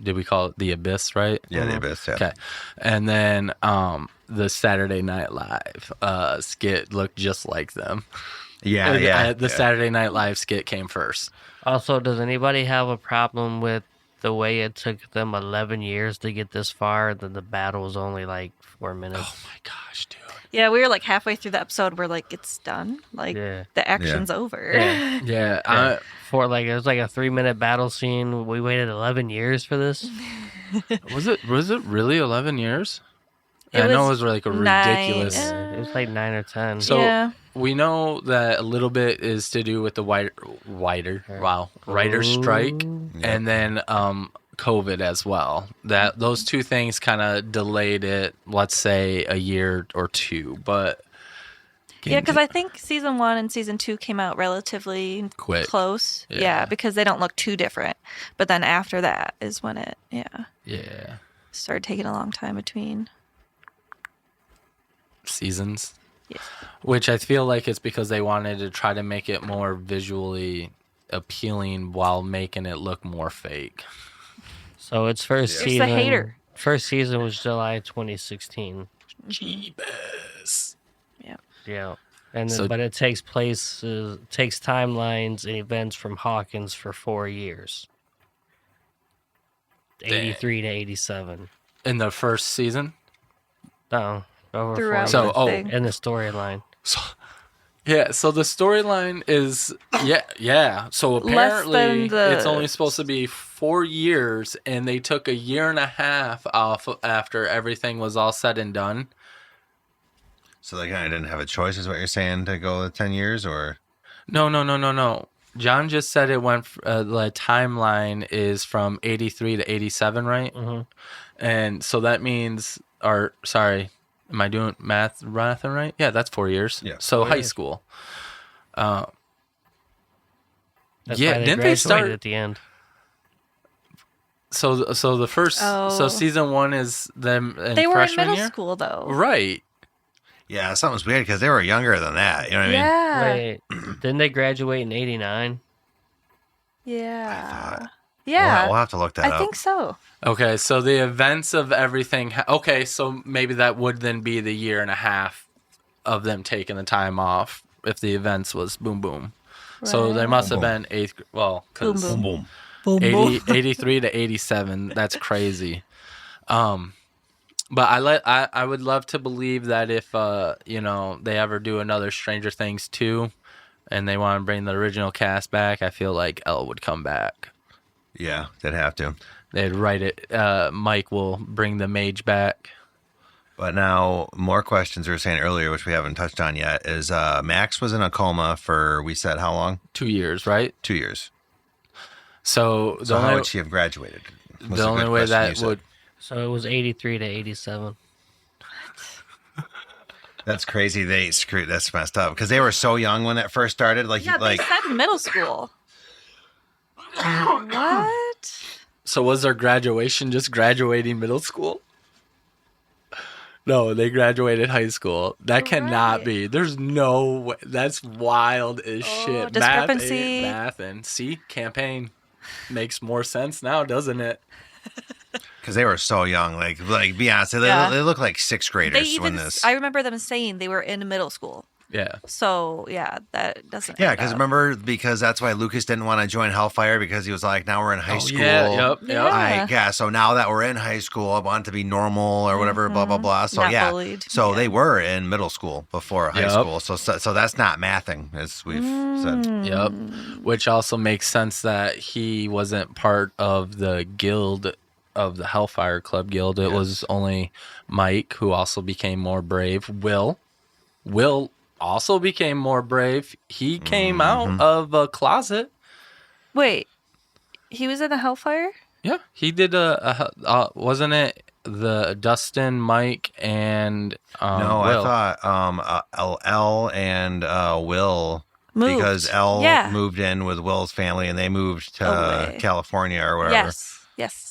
did we call it the abyss, right? Yeah, the abyss. Yeah. Okay. And then the Saturday Night Live skit looked just like them. Yeah, And, yeah. the Saturday Night Live skit came first. Also, does anybody have a problem with the way it took them 11 years to get this far? Then the battle was only like 4 minutes. Oh my gosh, dude. Yeah, we were like halfway through the episode. We're like, it's done. Like Yeah. the action's over. Yeah. Yeah. For like it was like a 3-minute battle scene. We waited 11 years for this. Was it really 11 years? It I know it was was like a 9, ridiculous. It was like 9 or 10. So yeah. we know that a little bit is to do with the writer's strike, and then COVID as well. That those two things kind of delayed it, let's say a year or two, but Yeah, because I think season 1 and season 2 came out relatively Quick. close. Yeah. Yeah, because they don't look too different. But then after that is when it, started taking a long time between seasons. Yeah. Which I feel like it's because they wanted to try to make it more visually appealing while making it look more fake. So its first Here's season. the hater. First season was July 2016. Jeebus. Yeah. Yeah, and then, but it takes timelines and events from Hawkins for 4 years. 83 to 87. In the first season? No, over Throughout 4 the years. thing. In the storyline. So the storyline is so apparently it's only supposed to be 4 years, and they took a year and a half off after everything was all said and done. So they kind of didn't have a choice, is what you're saying, to go 10 years, or? No. John just said it went. The timeline is from 83 to 87, right? Mm-hmm. And so that means, am I doing math right? Yeah, that's 4 years. Yeah, So 4 high years. school. That's Yeah, why they didn't they graduated start- at the end? So the first. So Oh. season 1 is them in They were in freshman middle year? school, though. Right. Yeah, something's weird because they were younger than that. You know what I mean? Yeah. Wait, didn't they graduate in 89? Yeah. thought- Yeah. We'll have to look that up. I think so. Okay, so the events of everything. Okay, so maybe that would then be the year and a half of them taking the time off if the events was boom boom. So they Right. must have Boom, been eighth. Well, Boom, because boom. Boom. 83 to 87. That's crazy. But I would love to believe that if they ever do another Stranger Things 2 and they want to bring the original cast back, I feel like Elle would come back. Yeah, they'd have to. They'd write it. Mike will bring the mage back. But now, more questions we were saying earlier, which we haven't touched on yet, is Max was in a coma for, we said, how long? 2 years, right? 2 years. So So how would she have graduated? Was the a only good way question you that said. would. So it was 83 to 87. That's crazy. That's messed up because they were so young when that first started. Like, Yeah, they said middle school. What? So was their graduation just graduating middle school? No, they graduated high school. That cannot Right. be. There's no way. That's wild as shit. discrepancy. Math and see, campaign makes more sense now, doesn't it? because they were so young. Like be honest, Yeah. they look like sixth graders They when even. this. I remember them saying they were in middle school. Yeah. So yeah, that doesn't. Yeah, add because up. remember, because that's why Lucas didn't want to join Hellfire because he was like, now we're in high school. Yeah. Yep. Yeah. So now that we're in high school, I want it to be normal or whatever, blah blah blah. So Not yeah, bullied. so Yeah. they were in middle school before high Yep. school. So that's not mathing, as we've said. Yep. Which also makes sense that he wasn't part of the guild of the Hellfire Club Guild. It was only Mike, who also became more brave. Will also became more brave. He came out of a closet. Wait, he was in the Hellfire. Yeah, he did wasn't it the Dustin, Mike, and No, Will? I thought L and Will. Moved. Because Elle Yeah. moved in with Will's family and they moved to Away. California or whatever. Yes.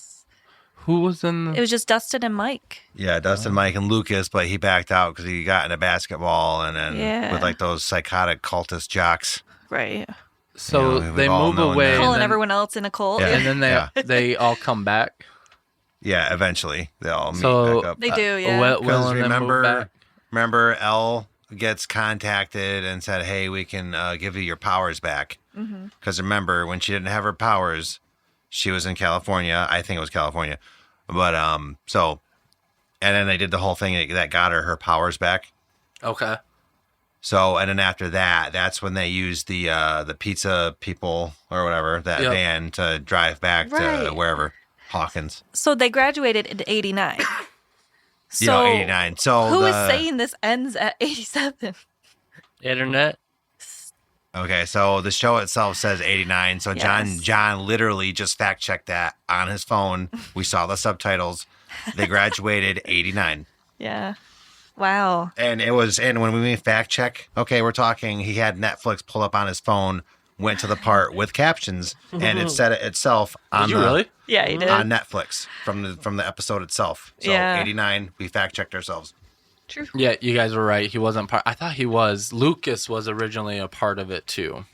Who was in It the... was just Dustin and Mike. Yeah, Dustin, Mike, and Lucas, but he backed out because he got into basketball and then Yeah. with like those psychotic cultist jocks. Right. So Yeah, we've they all move known away, that. and Pulling then, everyone else in a cult. Yeah. and then they Yeah. they all come back. Yeah, eventually they all meet So back up. They do, yeah. Will Because and them move back. remember, Elle gets contacted and said, "Hey, we can give you your powers back." Because remember, when she didn't have her powers, she was in California. I think it was California, but so, and then they did the whole thing that got her powers back. Okay. So, and then after that, that's when they used the pizza people or whatever, that Yep. van to drive back to Right. wherever, Hawkins. So they graduated in 89. So 89. So who is the- saying this ends at 87? Internet. Okay, so the show itself says 89. So Yes. John literally just fact checked that on his phone. We saw the subtitles. They graduated 89. Yeah. Wow. And when we mean fact check, okay, we're talking, he had Netflix pull up on his phone, went to the part with captions, and it said it itself on Did you really? Yeah, you did. on Netflix from the episode itself. So Yeah. 89, we fact checked ourselves. True. Yeah, you guys were right. He wasn't part. I thought he was. Lucas was originally a part of it too.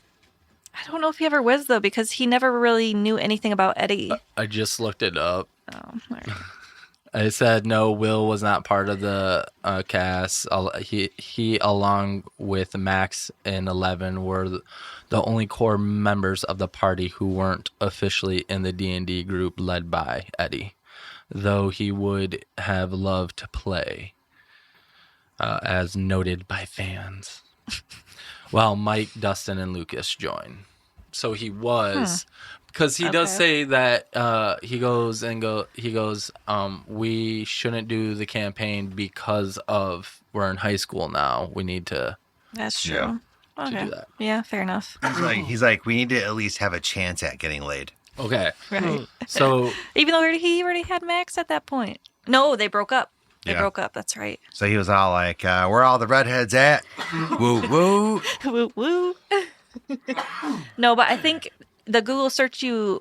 I don't know if he ever was though, because he never really knew anything about Eddie. I just looked it up. Oh, all right. I said no. Will was not part of the cast. He along with Max and 11 were the only core members of the party who weren't officially in the D&D group led by Eddie, though he would have loved to play, as noted by fans. While Mike, Dustin, and Lucas join. So he was, because he does say that he goes, we shouldn't do the campaign because of we're in high school now. We need to That's true. Yeah. Okay. do that. Yeah, fair enough. He's like, we need to at least have a chance at getting laid. Okay. Right. So Even though he already had Max at that point. No, they broke up. They Yeah. broke up. That's right. So he was all like, where all the redheads at? Woo, woo. Woo woo. No, but I think the Google search you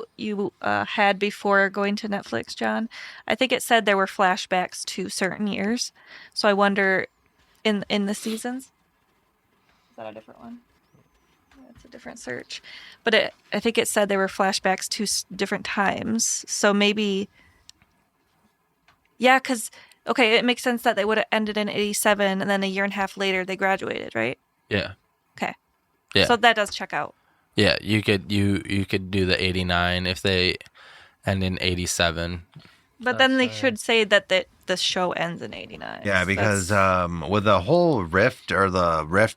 had before going to Netflix, John, I think it said there were flashbacks to certain years. So I wonder, in the seasons, is that a different one? It's a different search, but I think it said there were flashbacks to different times. So maybe, yeah, because okay, it makes sense that they would have ended in 87, and then a year and a half later they graduated, right? yeah, Okay. yeah, So that does check out. yeah. You could do the 89 if they end in 87. But then they should say that the show ends in 89. Yeah, So because that's- with the whole rift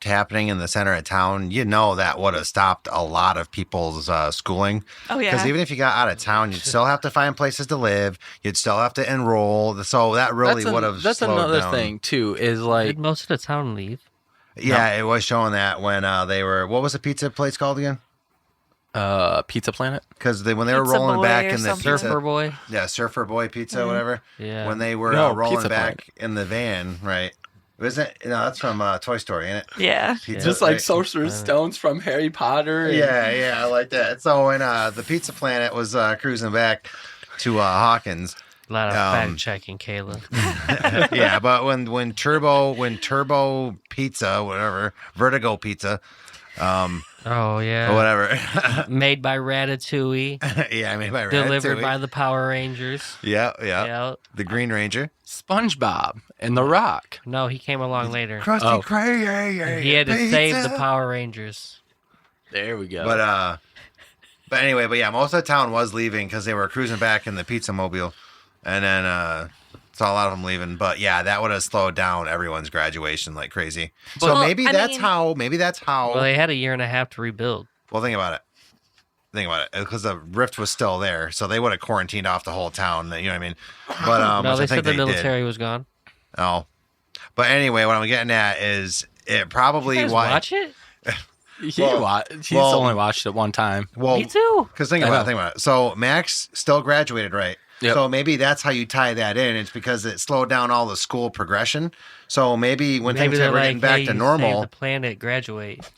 happening in the center of town, that would have stopped a lot of people's schooling. Oh, yeah. Because even if you got out of town, you'd still have to find places to live. You'd still have to enroll. So that really would have That's slowed another down. thing too. Is like Did most of the town leave? Yeah, it was showing that when they were. What was the pizza place called again? Pizza Planet. Because when they were Pizza rolling Boy back or in the something. pizza, Surfer Boy. yeah, Surfer Boy Pizza, whatever. Yeah. When they were No, rolling Pizza back in the van, right? Wasn't it? No, that's from Toy Story, ain't it? Yeah. Pizza, Just like right? Sorcerer's Stones from Harry Potter. and- Yeah, I like that. So when the Pizza Planet was cruising back to Hawkins, A lot of fact checking, Kayla. yeah, but when Turbo Pizza, whatever, Vertigo Pizza, Oh yeah. or whatever, Made by Ratatouille. yeah, I mean by Delivered Ratatouille. by the Power Rangers. yeah, Yeah. the Green Ranger, SpongeBob and The Rock. No, he came along later. Krusty Oh. Krab. He had to save the Pizza. Power Rangers. There we go. But anyway, most of the town was leaving because they were cruising back in the Pizza Mobile, and then saw a lot of them leaving. But yeah, that would have slowed down everyone's graduation like crazy. So Well, maybe I that's mean- how. Well, they had a year and a half to rebuild. Well, think about it, because the rift was still there, so they would have quarantined off the whole town. You know what I mean? But No, which they I think said the did. military was gone. Oh, but anyway, what I'm getting at is it probably You guys why. watch it? he's well- only watched it one time. Well, Me too. because think I about know. it. So Max still graduated, right? Yep. So maybe that's how you tie that in. It's because it slowed down all the school progression. So maybe when Maybe things they're were like, getting back hey, to you normal. saved the planet, graduate.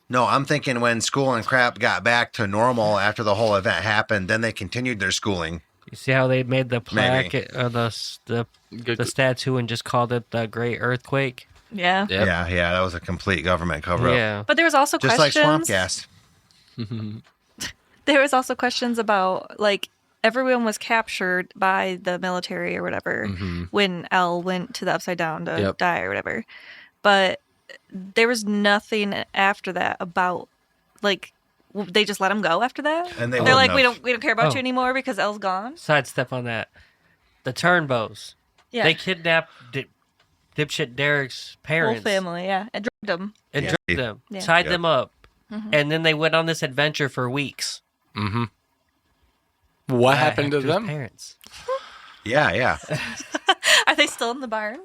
No, I'm thinking when school and crap got back to normal after the whole event happened, then they continued their schooling. You see how they made the plaque, Maybe. the statue, and just called it the Great Earthquake? Yeah. Yep. Yeah, that was a complete government cover up. Yeah. But there was also Just like questions. swamp gas. There was also questions about like everyone was captured by the military or whatever when Elle went to the Upside Down to Yep. die or whatever. But there was nothing after that about like they just let him go after that. And they They're like, wouldn't we don't care about Oh. you anymore because Elle's gone. Sidestep on that. The Turnbows. Yeah, They kidnapped dipshit Derek's whole parents family. Yeah, and drugged him. and Yeah. drugged them, Yeah. tied Yep. them up, and then they went on this adventure for weeks. Mm-hmm. What That happened to Hector's them? Parents. Yeah. Are they still in the barn?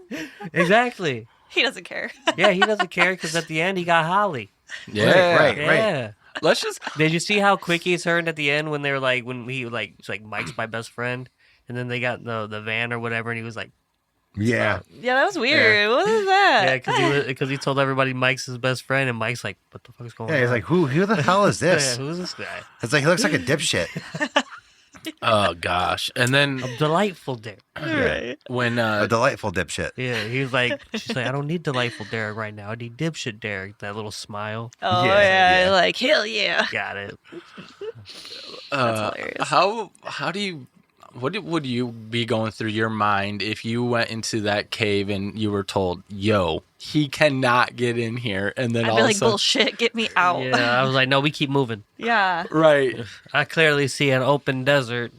Exactly. He doesn't care. Yeah, he doesn't care because at the end he got Holly. Yeah. Right. Yeah. Let's just. Did you see how quick he turned at the end when they were like, when he like, it's like Mike's my best friend, and then they got the van or whatever, and he was like, Yeah. Yeah, that was weird. What is that? yeah, because he told everybody Mike's his best friend, and Mike's like, what the fuck's going on? Yeah, he's like, who the hell is this? Yeah, who's this guy? It's like, he looks like a dipshit. Oh gosh. And then A delightful Derek. Right. when A delightful dipshit. Yeah, he's like, she's like, I don't need delightful Derek right now. I need dipshit Derek. That little smile. Oh Yeah, yeah, like hell yeah. Got it. That's hilarious. how do you what would you be going through your mind if you went into that cave and you were told, yo, he cannot get in here, and then I'd all be of a like, sudden, bullshit, get me out. Yeah, I was like, no, we keep moving. Yeah. right. I clearly see an open desert.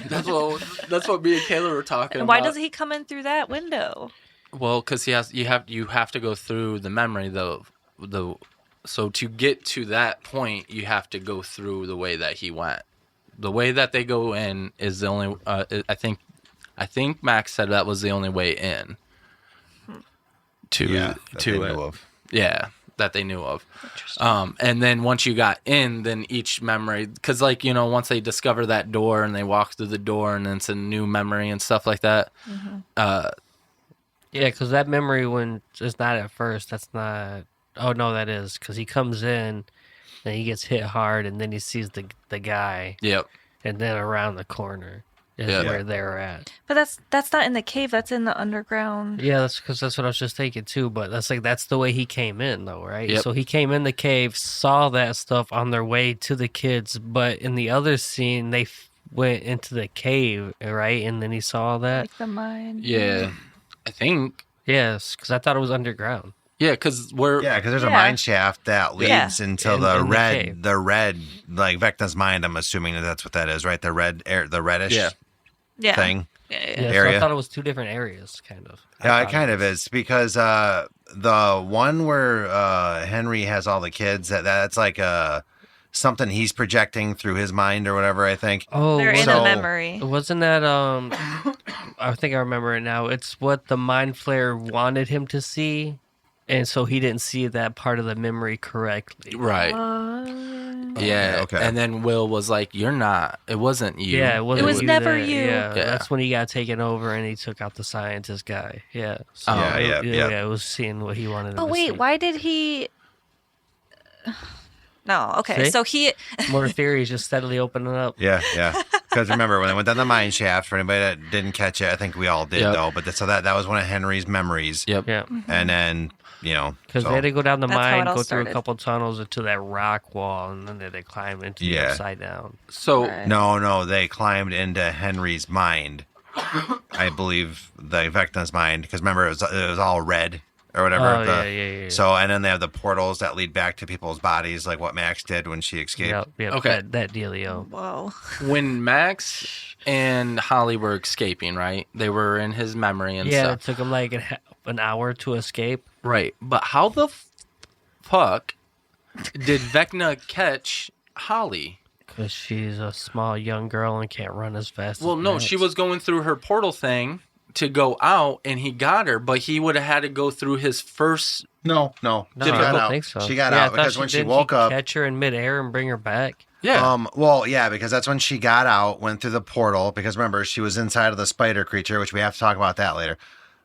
That's what me and Kayla were talking And why about. doesn't he come in through that window? Well, because you have to go through the memory so to get to that point you have to go through the way that he went. The way that they go in is the only. I think Max said that was the only way in. That To they it. knew of. Yeah, that they knew of. And then once you got in, then each memory, because once they discover that door and they walk through the door and then it's a new memory and stuff like that. Yeah, because that memory when it's not at first, that's not. Oh no, that is because he comes in, and he gets hit hard, and then he sees the guy, Yep. and then around the corner is Yeah. where they're at. But that's not in the cave. That's in the underground. Yeah, that's because that's what I was just thinking too. But that's the way he came in, though, right? Yep. So he came in the cave, saw that stuff on their way to the kids, but in the other scene, they went into the cave, right? And then he saw that. Like the mine. Yeah. I think. Yes, because I thought it was underground. Yeah, because we're. Yeah, because there's a Yeah. mine shaft that leads into In the the red, cave. like Vecna's mind. I'm assuming that's what that is, right? The reddish Yeah. Yeah. thing. Yeah. Yeah, so I Area. thought it was two different areas, kind of. Yeah, it kind of is because the one where Henry has all the kids, that's like something he's projecting through his mind or whatever. I think. Oh, They're in So- a memory. wasn't that I think I remember it now. It's what the mind flayer wanted him to see, and so he didn't see that part of the memory correctly. Right. Yeah. Okay. And then Will was like, "You're not. It wasn't you. Yeah, it wasn't was you never there. you. Yeah, Yeah. that's when he got taken over and he took out the scientist guy. Yeah. So Yeah, yeah. it was seeing what he wanted. Oh him to wait, see. why did he? No, okay. See? So he. More theories just steadily opening up. Yeah. Because remember when they went down the mine shaft? For anybody that didn't catch it, I think we all did Yep. though. But so that was one of Henry's memories. Yep. Yeah, And then because so- they had to go down the That's how mine, it all go through a started. couple tunnels into that rock wall, and then they climb into the Yeah. upside down. So Right. No, they climbed into Henry's mind. I believe the Vecna's mind, because remember it was all red or whatever. Oh, yeah. So and then they have the portals that lead back to people's bodies, like what Max did when she escaped. Yep, Okay. That dealio. Whoa. when Max and Holly were escaping, right? They were in his memory and Yeah, stuff. it took him like an hour to escape. Right. But how the fuck did Vecna catch Holly? Because she's a small young girl and can't run as fast Well, as no, Max. she was going through her portal thing to go out, and he got her, but he would have had to go through his first. No. No, She I got don't out. think so. She got Yeah, I out thought because when she didn't woke up. catch her in midair and bring her back. Yeah. Well, yeah, because that's when she got out, went through the portal. Because remember, she was inside of the spider creature, which we have to talk about that later.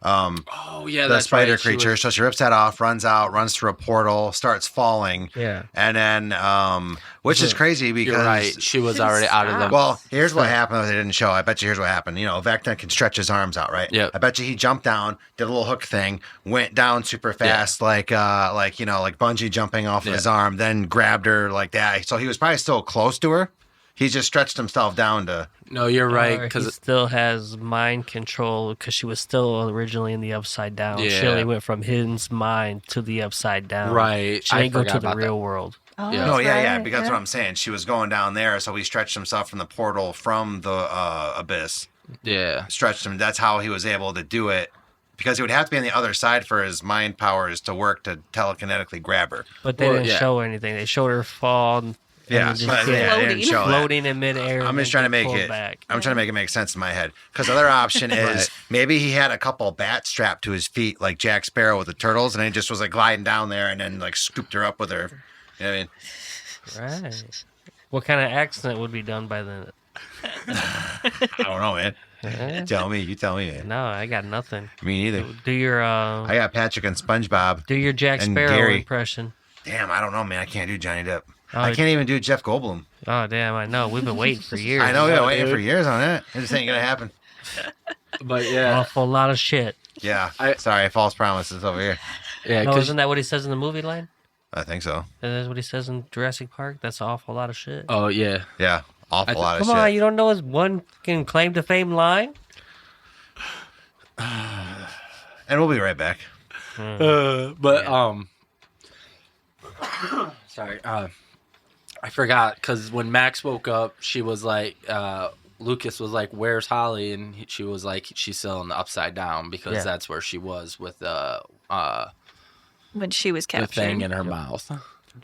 Oh, yeah, The that's spider right. She creature. was- So she rips that off, runs out, runs through a portal, starts falling. Yeah. And then, which is crazy because. You're right. She was already out of the. Well, here's what happened. They didn't show. I bet you here's what happened. Vecna can stretch his arms out, right? Yep. I bet you he jumped down, did a little hook thing, went down super fast, like bungee jumping off of his arm, then grabbed her like that. So he was probably still close to her. He just stretched himself down to. No, you're right. Or he Because still has mind control because she was still originally in the upside down. She Yeah. only went from his mind to the upside down. Right. She I didn't go forgot to the about real that. world. Oh, Yeah. No, that's yeah, right, because that's what I'm saying. She was going down there, so he stretched himself from the portal from the abyss. yeah. Stretched him. That's how he was able to do it. Because he would have to be on the other side for his mind powers to work to telekinetically grab her. But they Well, didn't yeah. show anything. They showed her fall Yeah, then just but get yeah, they didn't show that. floating in midair. I'm and just then trying to get make pulled it. back. I'm trying to make it make sense in my head. Because the other option is Right. maybe he had a couple bats strapped to his feet, like Jack Sparrow with the turtles, and he just was like gliding down there and then like scooped her up with her. You know what I mean? Right. What kind of accent would be done by the? I don't know, man. Eh? Tell me, you tell me, man. No, I got nothing. Me neither. Do your I got Patrick and SpongeBob. do your Jack and Sparrow Gary. impression. Damn, I don't know, man. I can't do Johnny Depp. Oh, I can't even do Jeff Goldblum. Oh damn! I know. We've been waiting for years. I know, we've been waiting dude. for years on that. It just ain't gonna happen. But yeah, Awful lot of shit. Yeah. I- Sorry, false promises over here. yeah, Oh, because isn't that what he says in the movie line? I think so. That's what he says in Jurassic Park. That's an awful lot of shit. oh yeah, Yeah. Awful lot of Come shit. on, you don't know his one can claim to fame line? And we'll be right back. but sorry, I forgot because when Max woke up, she was like, Lucas was like, "Where's Holly?" And she was like, "She's still in the Upside Down because Yeah. that's where she was with When she was the captured. thing in her mouth."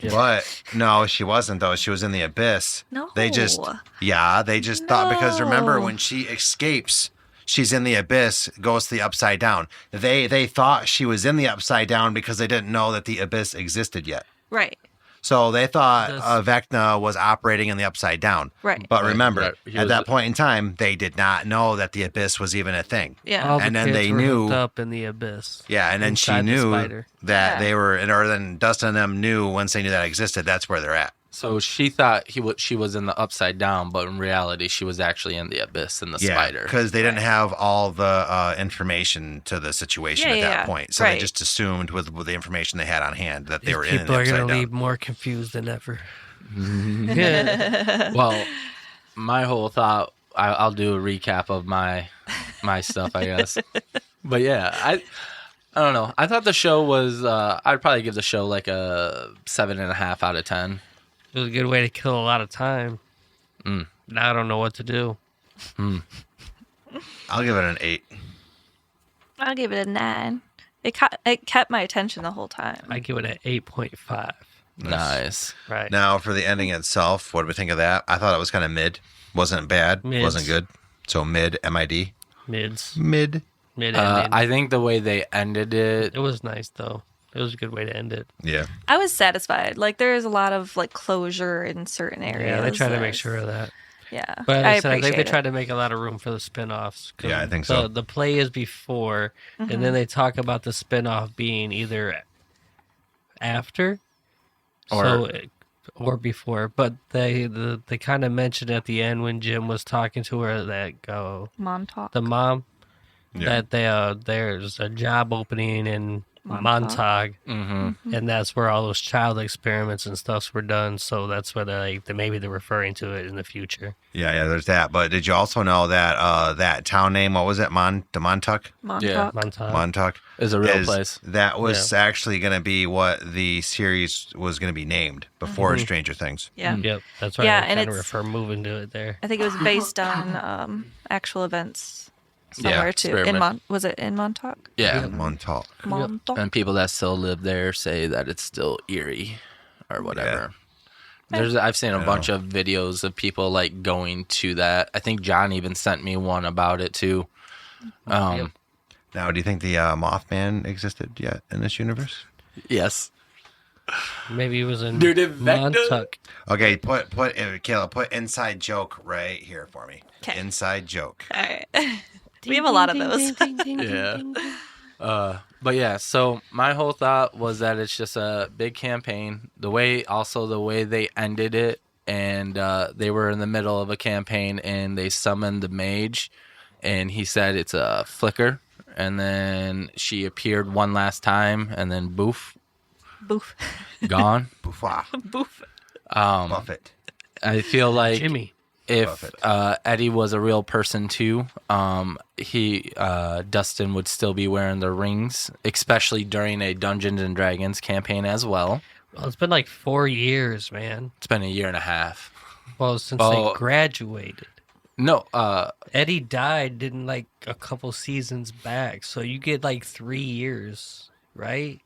Yeah. But no, she wasn't though. She was in the abyss. No. They just thought because remember No. when she escapes, she's in the abyss, goes to the upside down. They thought she was in the upside down because they didn't know that the abyss existed yet. Right. So they thought That's- Vecna was operating in the upside down. Right. But remember, Right. He at was- that point in time, they did not know that the abyss was even a thing. Yeah. All the And then kids they were knew- hooked up in the abyss. Yeah, and then she Inside the knew spider. that Yeah. they were, or then Dustin and them knew once they knew that existed, that's where they're at. So she thought she was in the Upside Down, but in reality, she was actually in the abyss in the spider. because they didn't have all the information to the situation Yeah, at that yeah, point. So they right. just assumed with the information they had on hand that they These were in the people are upside going to down. leave more confused than ever. Yeah. Well, my whole thought, I'll do a recap of my stuff, I guess. But yeah, I don't know. I thought the show was. I'd probably give the show like a 7.5 out of 10. It was a good way to kill a lot of time. Mm. Now I don't know what to do. I'll give it an 8. I'll give it a 9. It kept my attention the whole time. I give it an 8.5. Nice. Right. Now, for the ending itself, what do we think of that? I thought it was kind of mid. Wasn't bad. Mids. Wasn't good. So mid, MID. Mids. Mid. Mid ending. I think the way they ended it. It was nice though. It was a good way to end it. Yeah. I was satisfied. Like there's a lot of like closure in certain areas. Yeah, they tried to make that- sure of that. Yeah, But I I think they appreciate tried it. to make a lot of room for the spin-offs. 'cause Yeah, I think so. The play is before, and then they talk about the spin-off being either after or before. But they kind of mentioned at the end when Jim was talking to her that Montauk. the mom Yeah. that there's a job opening in Montauk, Mm-hmm. and that's where all those child experiments and stuffs were done. So that's where maybe they're referring to it in the future. Yeah, there's that. But did you also know that that town name, what was it? Montauk? Montauk. Montauk. Montauk. Is a real place. That was actually going to be what the series was going to be named before Stranger Things. Yeah. Yep, that's why Yeah, they and kind of it's- refer moving to it there. I think it was based on actual events somewhere Yeah, too. experiment. Was it in Montauk? Yeah. Montauk. Montauk. And people that still live there say that it's still eerie or whatever. I've seen a bunch of videos of people like going to that. I think John even sent me one about it too. Now, do you think the Mothman existed yet in this universe? Yes. Maybe it was in Dude, if Vecna- Montauk. Okay, put Kayla, put inside joke right here for me. 'Kay. Inside joke. All right. We have a lot of those. Yeah. But yeah, so my whole thought was that it's just a big campaign. The way they ended it, and they were in the middle of a campaign, and they summoned the mage, and he said it's a flicker, and then she appeared one last time, and then boof, Boof. gone. Buffa. Boof. Buffett. I feel like Jimmy. if Eddie was a real person too, Dustin would still be wearing the rings, especially during a Dungeons and Dragons campaign as well. Well, it's been like 4 years, man. It's been a year and a half. Well, since Oh. they graduated. No, Eddie died in like a couple seasons back, so you get like 3 years, right?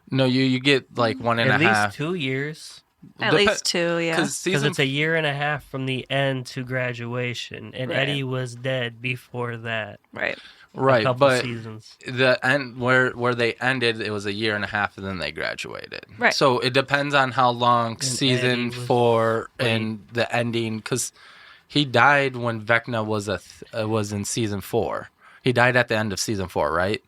no, you get like one and a At half. least 2 years. At least 2, yeah. Because it's a year and a half from the end to graduation, and Right. Eddie was dead before that. Right. right, couple but seasons. the end where they ended, it was a year and a half, and then they graduated. Right. So it depends on how long And season Eddie was 4 and the ending, because he died when Vecna was in season 4. He died at the end of season 4, right?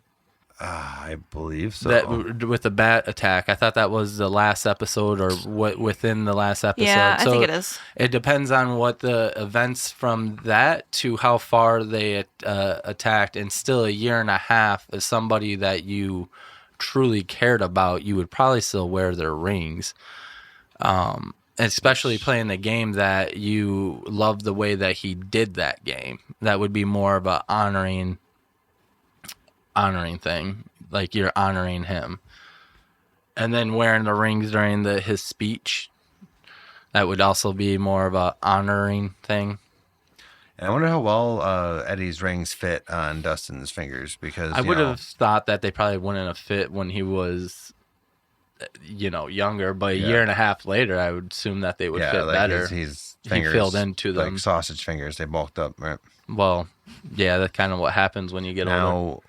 I believe so. That with the bat attack. I thought that was the last episode, or what within the last episode. Yeah, I So think it is. It depends on what the events from that to how far they attacked, and still a year and a half as somebody that you truly cared about, you would probably still wear their rings. Especially playing the game that you love the way that he did that game. That would be more of a honoring thing, like you're honoring him. And then wearing the rings during his speech, that would also be more of a honoring thing. And I wonder how well Eddie's rings fit on Dustin's fingers, because I would have thought that they probably wouldn't have fit when he was younger, but a year and a half later I would assume that they would fit like better. His He fingers, filled into them like sausage fingers. They bulked up, right? Well, yeah, that's kind of what happens when you get older.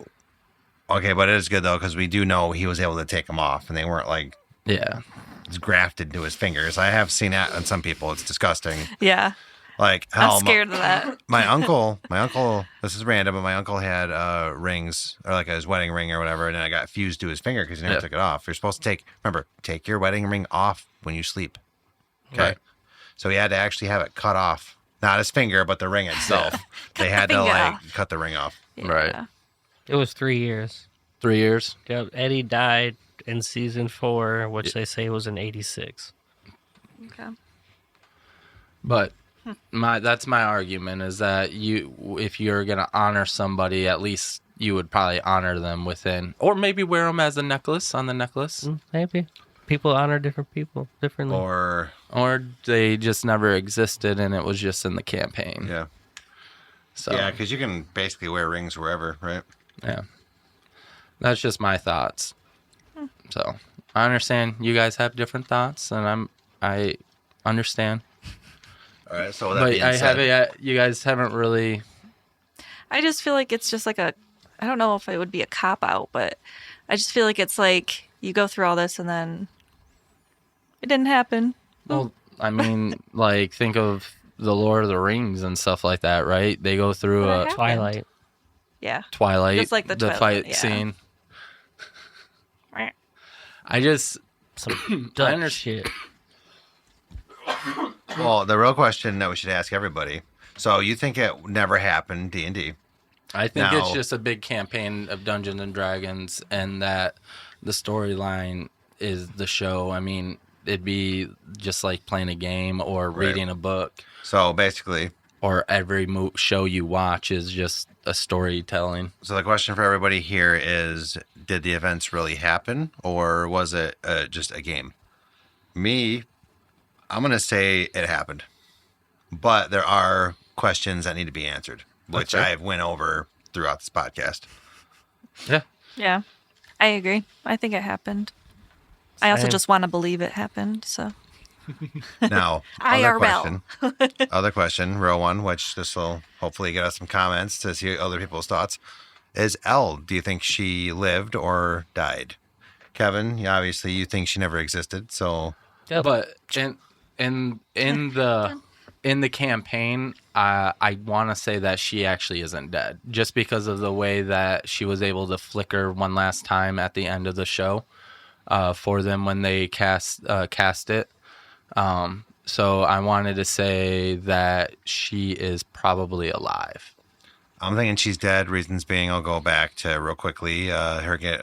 Okay, but it is good though, because we do know he was able to take them off, and they weren't like grafted to his fingers. I have seen that on some people. It's disgusting. Yeah. Like I'm scared of that. My uncle. This is random, but my uncle had rings, or like his wedding ring or whatever, and then I got fused to his finger because he never took it off. You're supposed to take your wedding ring off when you sleep. Okay, Right. so he had to actually have it cut off, not his finger, but the ring itself. They had to finger like off. cut the ring off. Right. Yeah. It was 3 years. 3 years. Yep. Eddie died in season 4, which they say was in 86. Okay. But that's my argument, is that if you're gonna honor somebody, at least you would probably honor them within, or maybe wear them as a necklace on the necklace, Maybe. People honor different people differently. Or they just never existed and it was just in the campaign. yeah, So yeah, because you can basically wear rings wherever, right? yeah. That's just my thoughts. So I understand you guys have different thoughts, and I understand. All right, so with that But being said, you guys haven't really. I just feel like it's just like I don't know if it would be a cop out, but I just feel like it's like you go through all this and then it didn't happen. Well, I mean, like, think of the Lord of the Rings and stuff like that, right? They go through But it a happened. Twilight. Yeah. Twilight, Just like the Twilight, fight yeah. scene. I just Some I duck understand. shit. well, the real question that we should ask everybody. So you think it never happened, D&D? I think it's Now- just a big campaign of Dungeons and Dragons, and that the storyline is the show. I mean, it'd be just like playing a game or Right. reading a book, So basically, or every show you watch is just a storytelling. so the question for everybody here is, did the events really happen, or was it just a game? Me, I'm going to say it happened. But there are questions that need to be answered, which fair. I've went over throughout this podcast. Yeah. Yeah. I agree. I think it happened. I also Same. just want to believe it happened. So Now, IRL. other question, real one, which this will hopefully get us some comments to see other people's thoughts, is Elle. Do you think she lived or died? Kevin, obviously you think she never existed, so Yep. But in the campaign, I want to say that she actually isn't dead, just because of the way that she was able to flicker one last time at the end of the show for them when they cast it. So I wanted to say that she is probably alive. I'm thinking she's dead. Reasons being, I'll go back to real quickly. Her get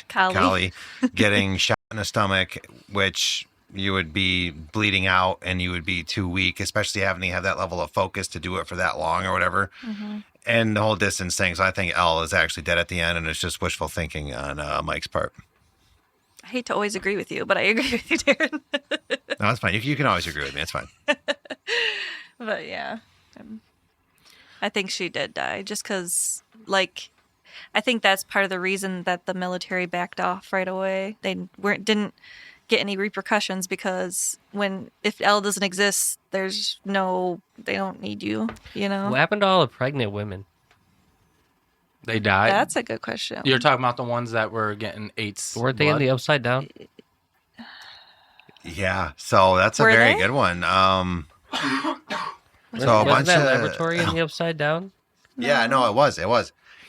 Kali getting shot in the stomach, which you would be bleeding out and you would be too weak, especially having to have that level of focus to do it for that long or whatever. Mm-hmm. And the whole distance thing. So I think Elle is actually dead at the end, and it's just wishful thinking on Mike's part. I hate to always agree with you, but I agree with you, Darren. No, that's fine. You can always agree with me. It's fine. But yeah, I think she did die just because, like, I think that's part of the reason that the military backed off right away. They didn't get any repercussions because if L doesn't exist, they don't need you, you know? What happened to all the pregnant women? They died. That's a good question. You're talking about the ones that were getting eight's Weren't they in the Upside Down? Yeah, so that's a Were very they? good one. So a Wasn't bunch that of laboratory in the Upside Down? Yeah, no, it was.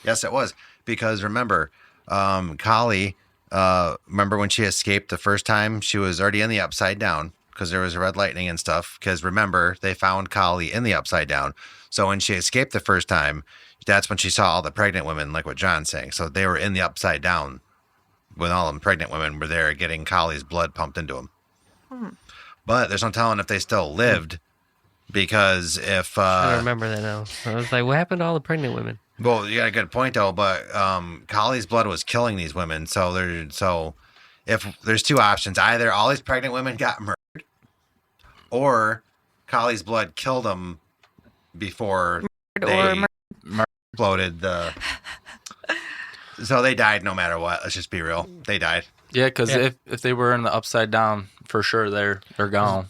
Yes, it was. Because remember, Kali, remember when she escaped the first time, she was already in the Upside Down because there was red lightning and stuff. Because remember, they found Kali in the Upside Down. So when she escaped the first time, that's when she saw all the pregnant women, like what John's saying. So they were in the Upside Down when all them pregnant women were there getting Kali's blood pumped into them. But there's no telling if they still lived. Because if I don't remember that now. I was like, what happened to all the pregnant women? well, you got a good point though, but Kali's blood was killing these women. So if there's two options, either all these pregnant women got murdered, or Kali's blood killed them before they exploded the. So they died no matter what. Let's just be real. They died. Yeah, because if they were in the Upside Down, for sure they're gone.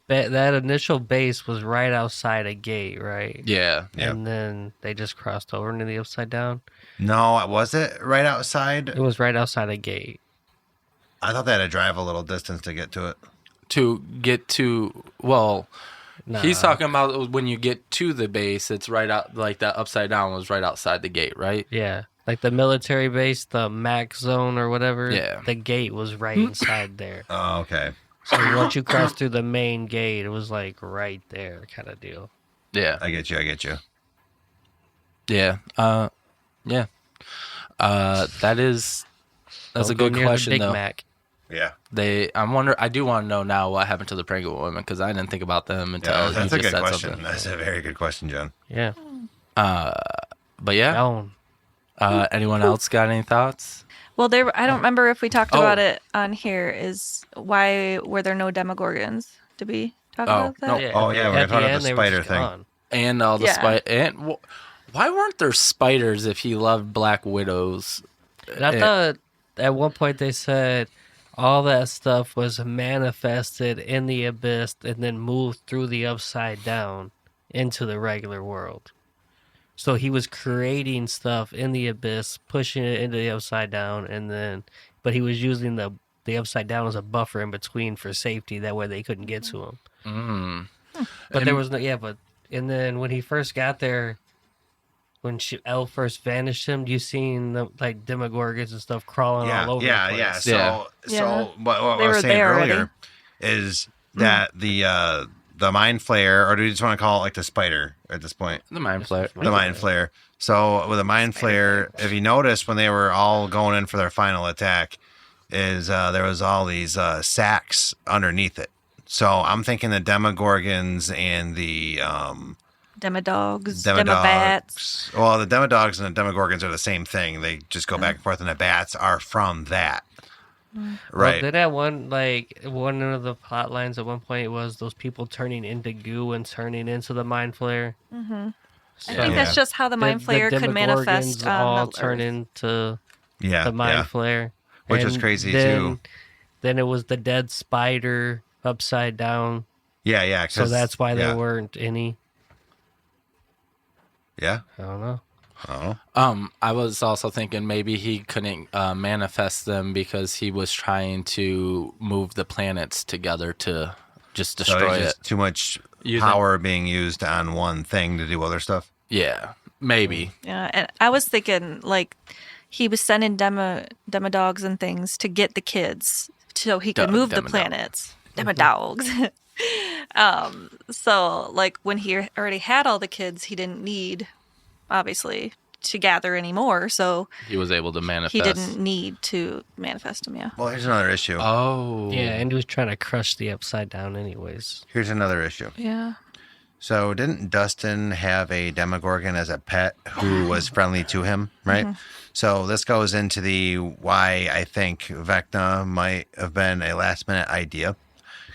That initial base was right outside a gate, right? Yeah. And then they just crossed over into the Upside Down. No, was it right outside? It was right outside a gate. I thought they had to drive a little distance to get to it. To get to, well, Nah. he's talking about when you get to the base, it's right out, like that Upside Down was right outside the gate, right? Yeah. Like the military base, the MAC zone or whatever. Yeah. The gate was right inside there. Oh, okay. So once you cross through the main gate, it was like right there kind of deal. Yeah. I get you. Yeah. Yeah. That's Don't a go good near the question Big though. Mac. Yeah. I do want to know now what happened to the pregnant women because I didn't think about them until Yeah, you that's a just good said question. something. That's a very good question, John. Yeah. But yeah, Down. anyone else got any thoughts? Well, I don't remember if we talked about it on here. Is why were there no Demogorgons? Did we talk about that? no. Oh, yeah, we're At talking about end, the they were spider just thing. gone. And all the Yeah. why weren't there spiders if he loved Black Widows? And I thought at one point they said all that stuff was manifested in the abyss and then moved through the Upside Down into the regular world. So he was creating stuff in the abyss, pushing it into the Upside Down, but he was using the Upside Down as a buffer in between for safety. That way they couldn't get to him. But there was and then when he first got there, when Elle first vanished him, you seen the like Demogorgons and stuff crawling all over the place. Yeah. Yeah. So what I They was were saying there earlier already. is that the mind flare, or do you just want to call it like the spider at this point? The Mind Flayer. The mind flare. So with the mind flare, if you notice when they were all going in for their final attack, is there was all these sacks underneath it. So I'm thinking the Demogorgons and the Demodogs, Demobats. Demobats. Well, the Demodogs and the Demogorgons are the same thing. They just go back and forth, and the bats are from that. Right. Well, then at one of the plot lines at one point was those people turning into goo and turning into the mind flare. I So think that's just how the Mind Flayer could manifest Demogorgons all on the turn Earth. into Yeah. the mind yeah. flare. Which was And crazy, then, too. Then it was the dead spider upside down. Yeah. So that's why yeah. there weren't any. Yeah. I don't know. Oh. I was also thinking maybe he couldn't manifest them because he was trying to move the planets together to just So destroy it's it. just too much Using- power being used on one thing to do other stuff. Yeah, maybe. Yeah, and I was thinking like he was sending demodogs and things to get the kids so he could move the Demodog. planets. Demodogs. So like when he already had all the kids, he didn't need obviously to gather anymore, so He was able to manifest. he didn't need to manifest them. Yeah. Well, here's another issue. Oh. Yeah, and he was trying to crush the upside down anyways. Here's another issue. Yeah. So didn't Dustin have a Demogorgon as a pet who was friendly to him, right? So this goes into the why I think Vecna might have been a last minute idea.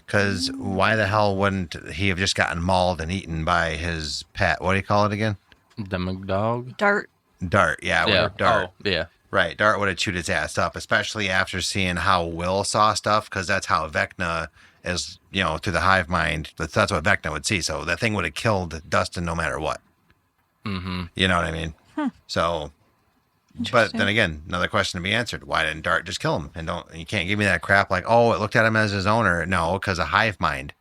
Because why the hell wouldn't he have just gotten mauled and eaten by his pet? What do you call it again? Demodog? Dart. Dart. Yeah. Yeah. Dart. Oh, yeah. Right. Dart would have chewed his ass up, especially after seeing how Will saw stuff, because that's how Vecna is, through the hive mind. That's what Vecna would see. So that thing would have killed Dustin no matter what. Mm-hmm. You know what I mean? So, but then again, another question to be answered. Why didn't Dart just kill him? And you can't give me that crap like, oh, it looked at him as his owner. No, because a hive mind,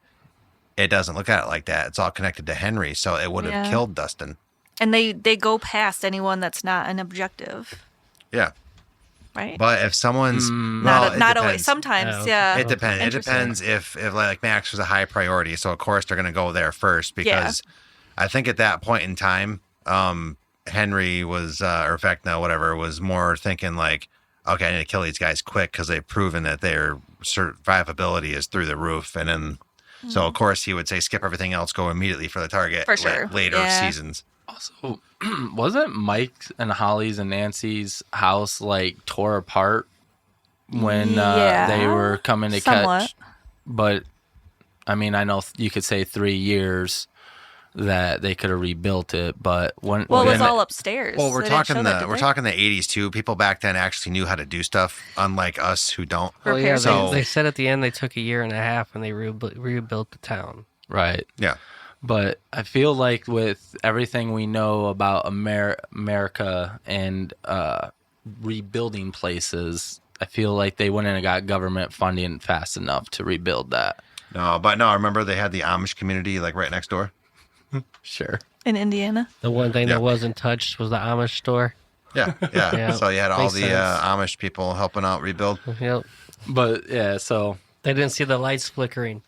it doesn't look at it like that. It's all connected to Henry. So it would have killed Dustin. And they go past anyone that's not an objective. Yeah. Right. But if someone's not always. Sometimes, yeah. It depends. It depends if like Max was a high priority. So of course they're going to go there first because I think at that point in time, Henry was or Vecna, whatever, was more thinking like, okay, I need to kill these guys quick because they've proven that their survivability is through the roof, and then so of course he would say skip everything else, go immediately for the target For sure. later seasons. Also, wasn't Mike and Holly's and Nancy's house like tore apart when they were coming to catch? But I mean, I know you could say 3 years that they could have rebuilt it, but when it was all upstairs. Well, we're They talking didn't show that, we're did talking the 80s too. People back then actually knew how to do stuff, unlike us who don't. Well, yeah, So- they said at the end they took a year and a half and they rebuilt the town. right? Yeah. But I feel like with everything we know about America and rebuilding places, I feel like they wouldn't have got government funding fast enough to rebuild that. No, but no, remember they had the Amish community like right next door. Sure. In Indiana. The one thing Yeah. that wasn't touched was the Amish store. Yeah, yeah. Yeah, So you had all makes the sense. Amish people helping out rebuild. Yep. But yeah, so They didn't see the lights flickering.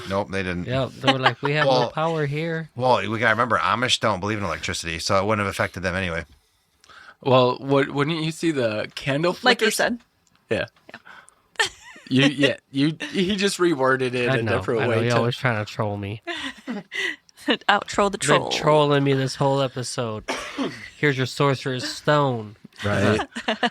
Nope, they didn't. Yep. They were like, we have Well- no power here. Well, we gotta remember Amish don't believe in electricity, so it wouldn't have affected them anyway. well, wouldn't you see the candle flickers? Like you said. Yeah. He just reworded it I a know. different way. You're to- always trying to troll me. Out-troll the troll. Been trolling me this whole episode. Here's your sorcerer's stone. Right.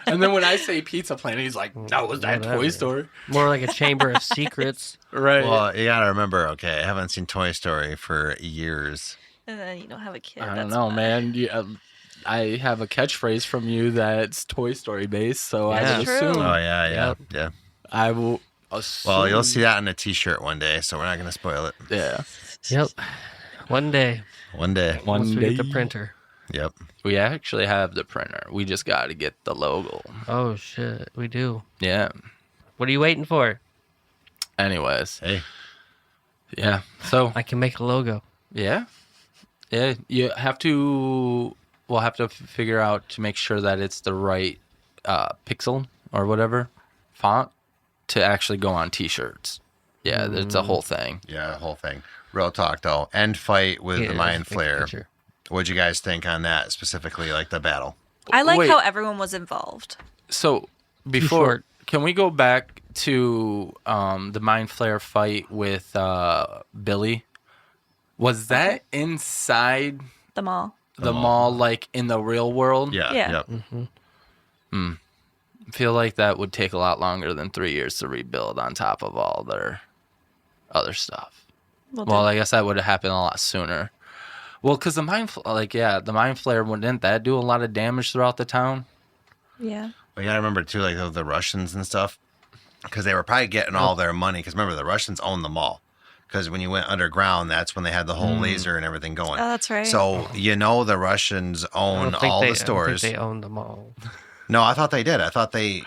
And then when I say Pizza Planet, he's like, "No, was that Whatever. Toy Story?" More like a chamber of secrets. Right. Well, you gotta remember, okay, I haven't seen Toy Story for years. And then you don't have a kid. I don't that's know, why. man. I have a catchphrase from you that's Toy Story based, so I Yeah. would True. assume Oh yeah. Yep. I will assume. Well, you'll see that in a T-shirt one day, so we're not gonna spoil it. Yeah. Yep. One day. One day. Once One we day. get the printer. Yep. We actually have the printer. We just got to get the logo. Oh, shit. We do. Yeah. What are you waiting for? Anyways. Hey. Yeah. So, I can make a logo. yeah. Yeah. You have to. We'll have to figure out to make sure that it's the right pixel or whatever font to actually go on T-shirts. Yeah, it's a whole thing. Yeah, the whole thing. Real talk though. End fight with Yeah, the just Mind take a Flare. picture. What'd you guys think on that specifically, like the battle? I like Wait. how everyone was involved. So before, short. can we go back to the Mind Flare fight with Billy? Was that inside The mall. the mall, like in the real world? Yeah. Yeah. Yep. I feel like that would take a lot longer than 3 years to rebuild on top of all their other stuff. Well, I guess that would have happened a lot sooner. Well, because the Mind Flare, wouldn't that do a lot of damage throughout the town? yeah. But you gotta remember too, like the Russians and stuff, because they were probably getting all their money. Because remember, the Russians owned the mall. Because when you went underground, that's when they had the whole laser and everything going. Oh, that's right. So the Russians I own don't think all they- the stores. I don't think they own them all. No, I thought they did. I thought they.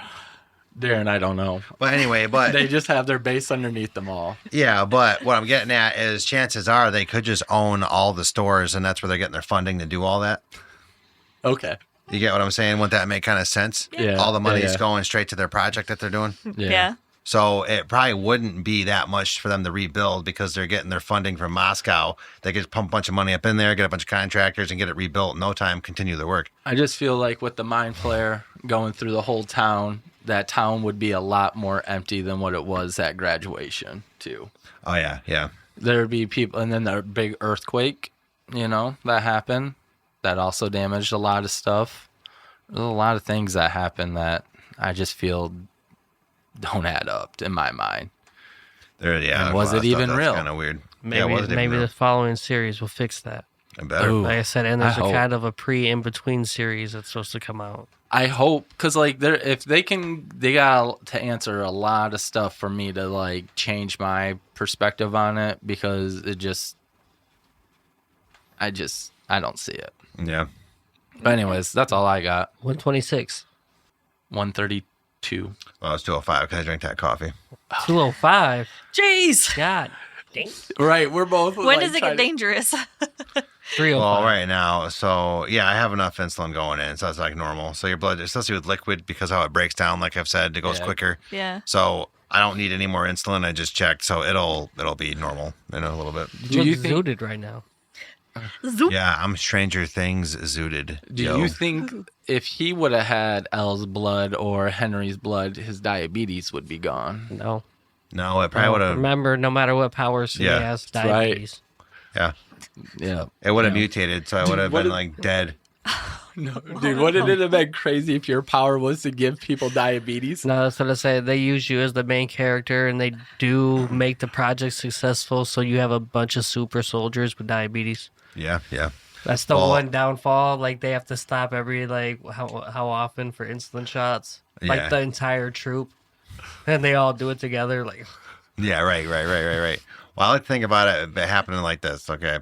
Darren, I don't know. But anyway, but They just have their base underneath the mall. yeah, but what I'm getting at is chances are they could just own all the stores, and that's where they're getting their funding to do all that. Okay. You get what I'm saying? Wouldn't that make kind of sense? Yeah. All the money's yeah. going straight to their project that they're doing. Yeah. So it probably wouldn't be that much for them to rebuild because they're getting their funding from Moscow. They could pump a bunch of money up in there, get a bunch of contractors, and get it rebuilt in no time, continue their work. I just feel like with the Mind Flare going through the whole town, that town would be a lot more empty than what it was at graduation, too. Oh, yeah, yeah. There'd be people, and then the big earthquake, that happened. That also damaged a lot of stuff. There's a lot of things that happened that I just feel don't add up in my mind. There, yeah. And was it even real? Kind of weird. Maybe, yeah, was it even maybe real? the following series will fix that. I better. Ooh. Like I said, and there's I hope. kind of a in-between series that's supposed to come out. I hope, because like they got to answer a lot of stuff for me to like change my perspective on it, because I don't see it. Yeah. But anyways, that's all I got. 126. 132. Well, it's 2:05 because I drank that coffee. 205. Jeez. God. Dang. Right, we're both. When does it get dangerous? 305. Well, right now, so yeah, I have enough insulin going in, so it's like normal. So your blood, especially with liquid, because how it breaks down, like I've said, it goes Yeah. quicker. Yeah. So I don't need any more insulin. I just checked, so it'll be normal in a little bit. You you look think- zooted right now. Zoop. Yeah, I'm Stranger Things zooted. Do yo. you think if he would have had Elle's blood or Henry's blood, his diabetes would be gone? No. No, it probably would have. Remember, no matter what powers Yeah, he has, that's right. diabetes. Yeah, Yeah. it would have Yeah. mutated, so I would have what been if- like dead. No, dude, wouldn't it have been crazy if your power was to give people diabetes? No, that's what I say. They use you as the main character, and they do make the project successful, so you have a bunch of super soldiers with diabetes. Yeah, yeah. That's the Well- one downfall. Like, they have to stop every, like, how often for insulin shots? Yeah. Like, the entire troop. And they all do it together. Like, Yeah, right. Well, I like to think about it happening like this. Okay,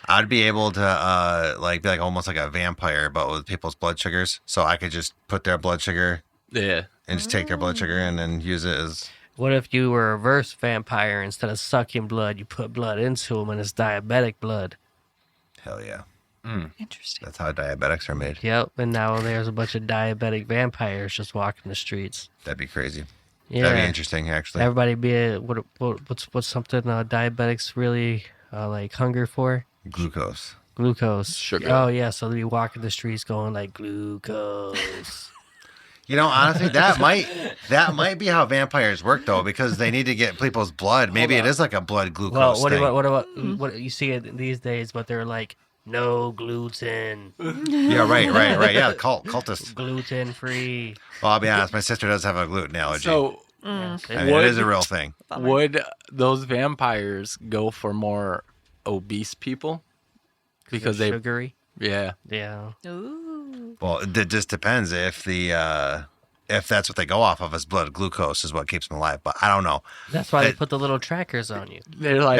I'd be able to be like almost like a vampire, but with people's blood sugars. So I could just put their blood sugar Yeah. and just take their blood sugar and then use it as. what if you were a reverse vampire? Instead of sucking blood, you put blood into them, and it's diabetic blood. Hell yeah, Interesting. that's how diabetics are made. Yep, and now there's a bunch of diabetic vampires just walking the streets. That'd be crazy. Yeah, That'd be interesting, actually. everybody be what's something diabetics really like hunger for? Glucose. Glucose. Sugar. Oh yeah, so they be walking the streets going like glucose. You know, honestly, that might be how vampires work though, because they need to get people's blood. Maybe it is like a blood glucose Well, what thing. about what you see it these days? But they're like no gluten, Yeah, right. Yeah, cultists. gluten free. Well, I'll be honest, my sister does have a gluten allergy. So I mean, it is a real thing. would those vampires go for more obese people? Because they, sugary. yeah. Yeah. Ooh. Well, it just depends if that's what they go off of, is blood glucose is what keeps them alive. But I don't know. That's why they It- put the little trackers on you. They're like,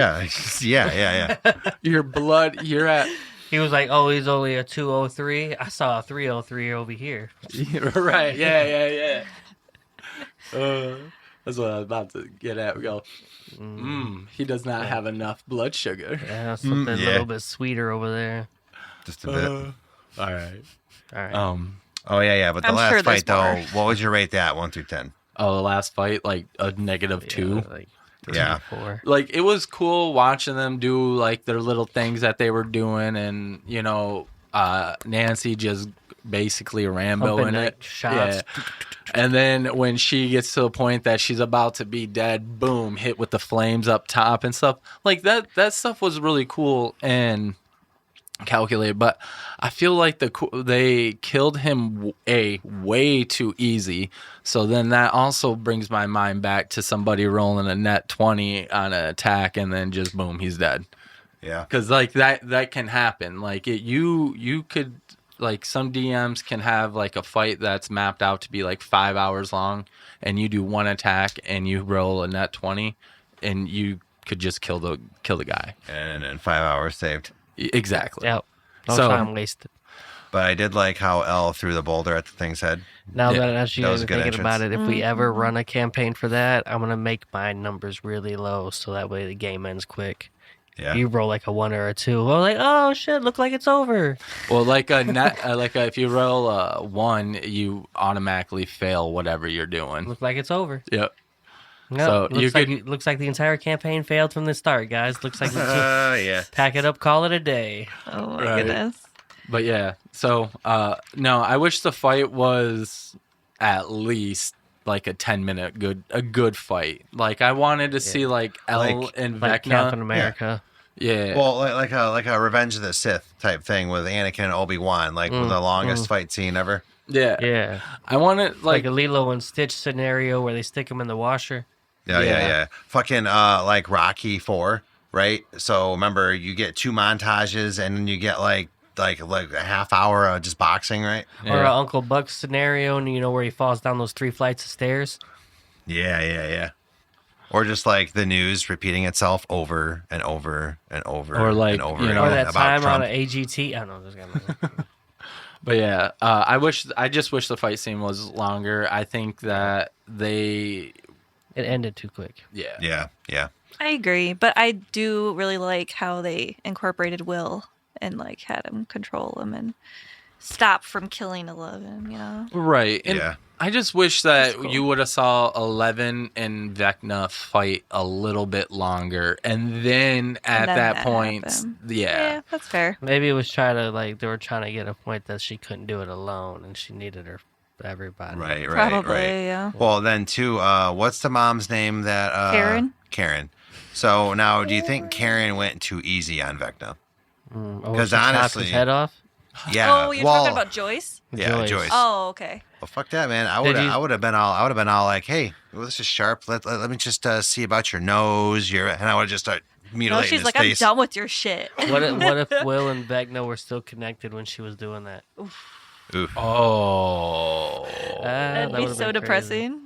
Yeah. your blood, you're at, He was like, "Oh, he's only a 203. I saw a 303 over here." right. Yeah. That's what I was about to get at. We go, he does not have enough blood sugar. Yeah, something a yeah. little bit sweeter over there. Just a bit. All right. All right. Oh yeah. But the I'm last sure there's fight though, more. what would you rate that 1 through 10? Oh, the last fight, like a -2. Like Yeah. 4. Like it was cool watching them do like their little things that they were doing, and Nancy just basically Rambo Pumping, in like, it. shots. Yeah. And then when she gets to the point that she's about to be dead, boom, hit with the flames up top and stuff. Like that stuff was really cool and calculated, but I feel like they killed him way too easy. So then that also brings my mind back to somebody rolling a net 20 on an attack and then just boom, he's dead. Yeah. Because like that can happen. Like you could, like, some DMs can have like a fight that's mapped out to be like 5 hours long, and you do one attack and you roll a net 20, and you could just kill the guy. And 5 hours saved. Exactly. Yep. No So- time wasted. But I did like how Elle threw the boulder at the thing's head. Now Yeah, that actually that was a thinking good about it, if we Mm-hmm. ever run a campaign for that, I'm gonna make my numbers really low so that way the game ends quick. Yeah. You roll like a 1 or a 2. Well, like, oh shit, look like it's over. Well, like a net, if you roll a 1, you automatically fail whatever you're doing. Look like it's over. Yep. No, So looks you like could- looks like the entire campaign failed from the start, guys. Looks like we just Yeah. pack it up, call it a day. Oh my Right. goodness. But yeah, so no, I wish the fight was at least like a 10-minute good fight. Like I wanted to see like Elle Like- and Like Vecna. Captain America. Yeah. Well, like a Revenge of the Sith type thing with Anakin and Obi-Wan, like with the longest fight scene ever. yeah. Yeah. I wanted Like like a Lilo and Stitch scenario where they stick them in the washer. Yeah. Yeah. Fucking like Rocky 4. right? So remember, you get 2 montages, and then you get like a half hour of just boxing, right? Or Uncle Buck scenario, and where he falls down those 3 flights of stairs. Yeah. Or just like the news repeating itself over and over and over Or like, and over you and know, Or over that about time Trump. on an AGT. I don't know. This guy. But yeah, I just wish the fight scene was longer. I think that It ended too quick. Yeah. I agree, but I do really like how they incorporated Will and like had him control him and stop from killing 11. Right. And Yeah. I just wish that That's cool. you would have saw 11 and Vecna fight a little bit longer, and then at then that that point, happened. yeah. That's fair. Maybe it was they were trying to get a point that she couldn't do it alone, and she needed everybody. Right. Probably, yeah. Well, then too, what's the mom's name that Karen? Karen. So now, do you think Karen went too easy on Vecna? Because Because honestly, his head off. Yeah. Oh, you're well, talking about Joyce? Yeah, Joyce. Oh, okay. Well, fuck that, man. I Did would you- have been all like, hey, well, this is sharp. Let me just see about your nose, and I would just start No, mutilating she's his like, face. I'm done with your shit. What if Will and Vecna were still connected when she was doing that? Oof. Oh. That'd that be would've so been crazy. depressing.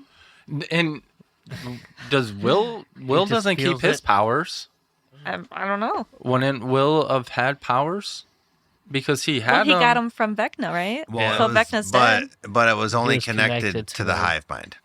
And does Will just doesn't keep feels his it. powers? I don't know. Wouldn't Will have had powers? Because he Well, had he got them. him from Vecna, right? Well, So it was- Vecna's dead. but it was only was connected connected to to the it. hive mind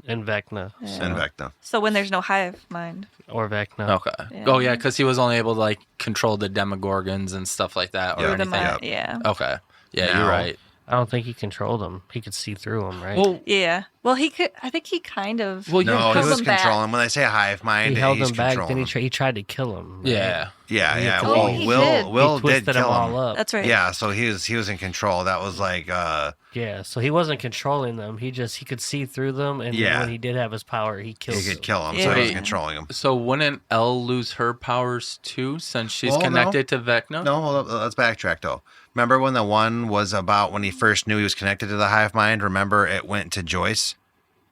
And Vecna. Yeah. and Vecna. So when there's no hive mind. Or Vecna. Okay. Yeah. Oh yeah, because he was only able to like control the Demogorgons and stuff like that, or Yeah. Through the anything. mind. Yeah. Okay. Yeah, Now- you're right. I don't think he controlled them. He could see through them, right? Well, Yeah. Well, he could. I think he kind of. well, No, yeah, he 'cause- was them back. controlling. When they say hive mind, he held he's them back. Then controlling he tried to kill him. Right? yeah. Yeah. Oh, Well, he did. Will He did twisted them kill all him. up. That's right. Yeah, so he was in control. That was like Yeah, so he wasn't controlling them. He could see through them, and Yeah. when he did have his power, he killed he them. could kill him, so he was Yeah. controlling him. So wouldn't Elle lose her powers too, since she's Well, no. connected to Vecna? No, hold up. Let's backtrack though. Remember when the one was about when he first knew he was connected to the hive mind? Remember it went to Joyce,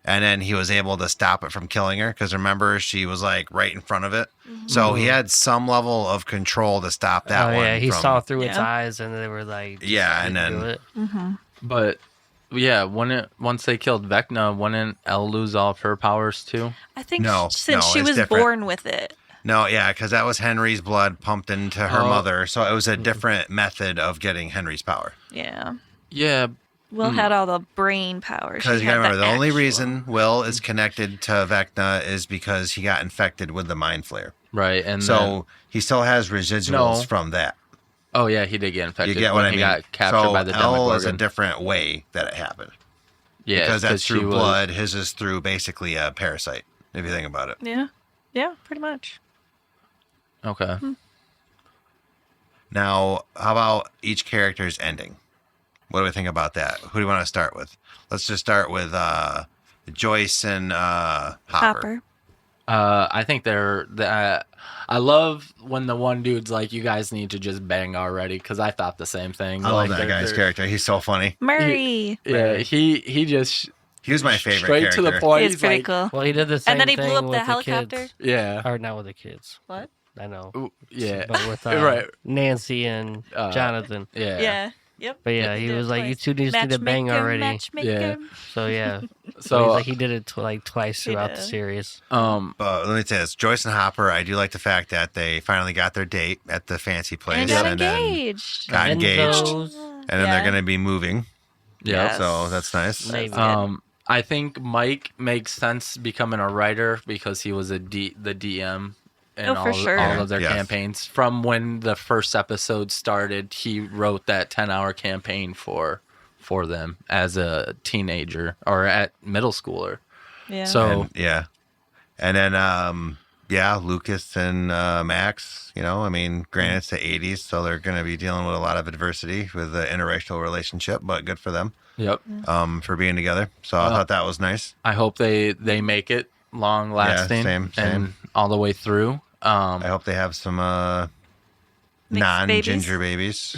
and then he was able to stop it from killing her because remember she was like right in front of it. So he had some level of control to stop that Oh one. yeah, he from- saw through its Yeah. eyes, and they were like, just Yeah, and didn't then- do it. But yeah, once they killed Vecna, wouldn't Elle lose all of her powers too? I think No, since no, she it's was different. born with it. No, yeah, because that was Henry's blood pumped into her Oh. mother, so it was a different method of getting Henry's power. Yeah. Yeah. Will had all the brain power. Because She you gotta had remember, the only actual- reason Will is connected to Vecna is because he got infected with the mind flare. Right. And So he still has residuals No. from that. oh yeah, he did get infected. You get when what I he mean? got captured so by the L is a Demogorgon. different way that it happened. Yeah, Because that's she through was- blood. His is through basically a parasite, if you think about it. Yeah. Yeah, pretty much. Okay. Now, how about each character's ending? What do we think about that? Who do you want to start with? Let's just start with Joyce and Hopper. Hopper. I think I love when the one dude's like, "You guys need to just bang already," because I thought the same thing. I love Like, that guy's character. He's so funny. Murray. Yeah, he just He was my favorite straight character. to the point. It's He's pretty like, cool. Well, he did the same And then he thing blew up the with helicopter. kids. Yeah. Or not with the kids. What? I know. Ooh, yeah. But with Right. Nancy and Jonathan. Yeah. Yeah. Yep. But yeah, Yep, he did was it like, twice. "You two need to bang Matchmaker, already." matchmaker. Yeah. So yeah. So So he's like, he did it twice He throughout the did. series. But let me say this: Joyce and Hopper. I do like the fact that they finally got their date at the fancy place, And got then engaged. got engaged, Enzo's- and then they're Yeah. going to be moving. yeah. Yes. So that's nice. Maybe. I think Mike makes sense becoming a writer because he was the DM in Oh, for sure. all of their Yes. campaigns. From when the first episode started, he wrote that 10-hour campaign for them as a teenager or at middle schooler. Yeah. So And, yeah, and then Lucas and Max. You know, I mean, granted it's the '80s, so they're going to be dealing with a lot of adversity with the interracial relationship, but good for them yep. for being together. So I thought that was nice. I hope they make it long lasting same. and all the way through. I hope they have some Mixed non-ginger babies.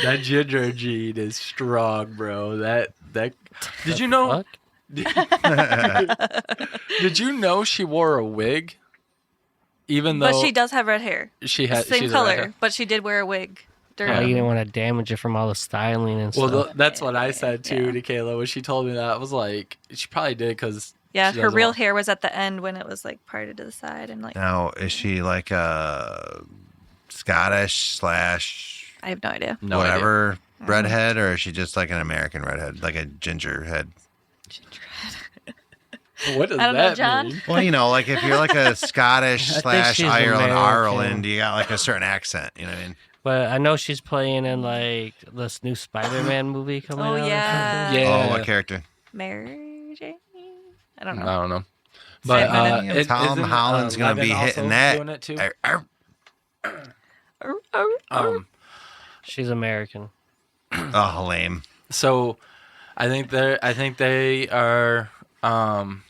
That ginger gene is strong, bro. That did you know? Fuck? Did you know she wore a wig? even though But she does have red hair. she has Same she's a color, redhead. but she did wear a wig during. Oh, you didn't want to damage it from all the styling and Well, stuff. that's what I said too Yeah. to Kayla when she told me that. I was like, she probably did because Yeah, her real hair was at the end when it was like parted to the side and like. Now, is she like a Scottish / I have no idea. no whatever redhead, or is she just like an American redhead, like a ginger head? idea. What does I don't know, that John. mean? Well, like if you're like a Scottish I think / she's Ireland, American. you got like a certain accent. You know what I mean? But I know she's playing in like this new Spider-Man movie coming Oh, out. or yeah. something. Yeah. Oh, what character? Mary Jane? I don't I know. don't know. But Same Tom Holland's gonna be hitting that. Doing it too? She's American. Oh, lame. So I think they are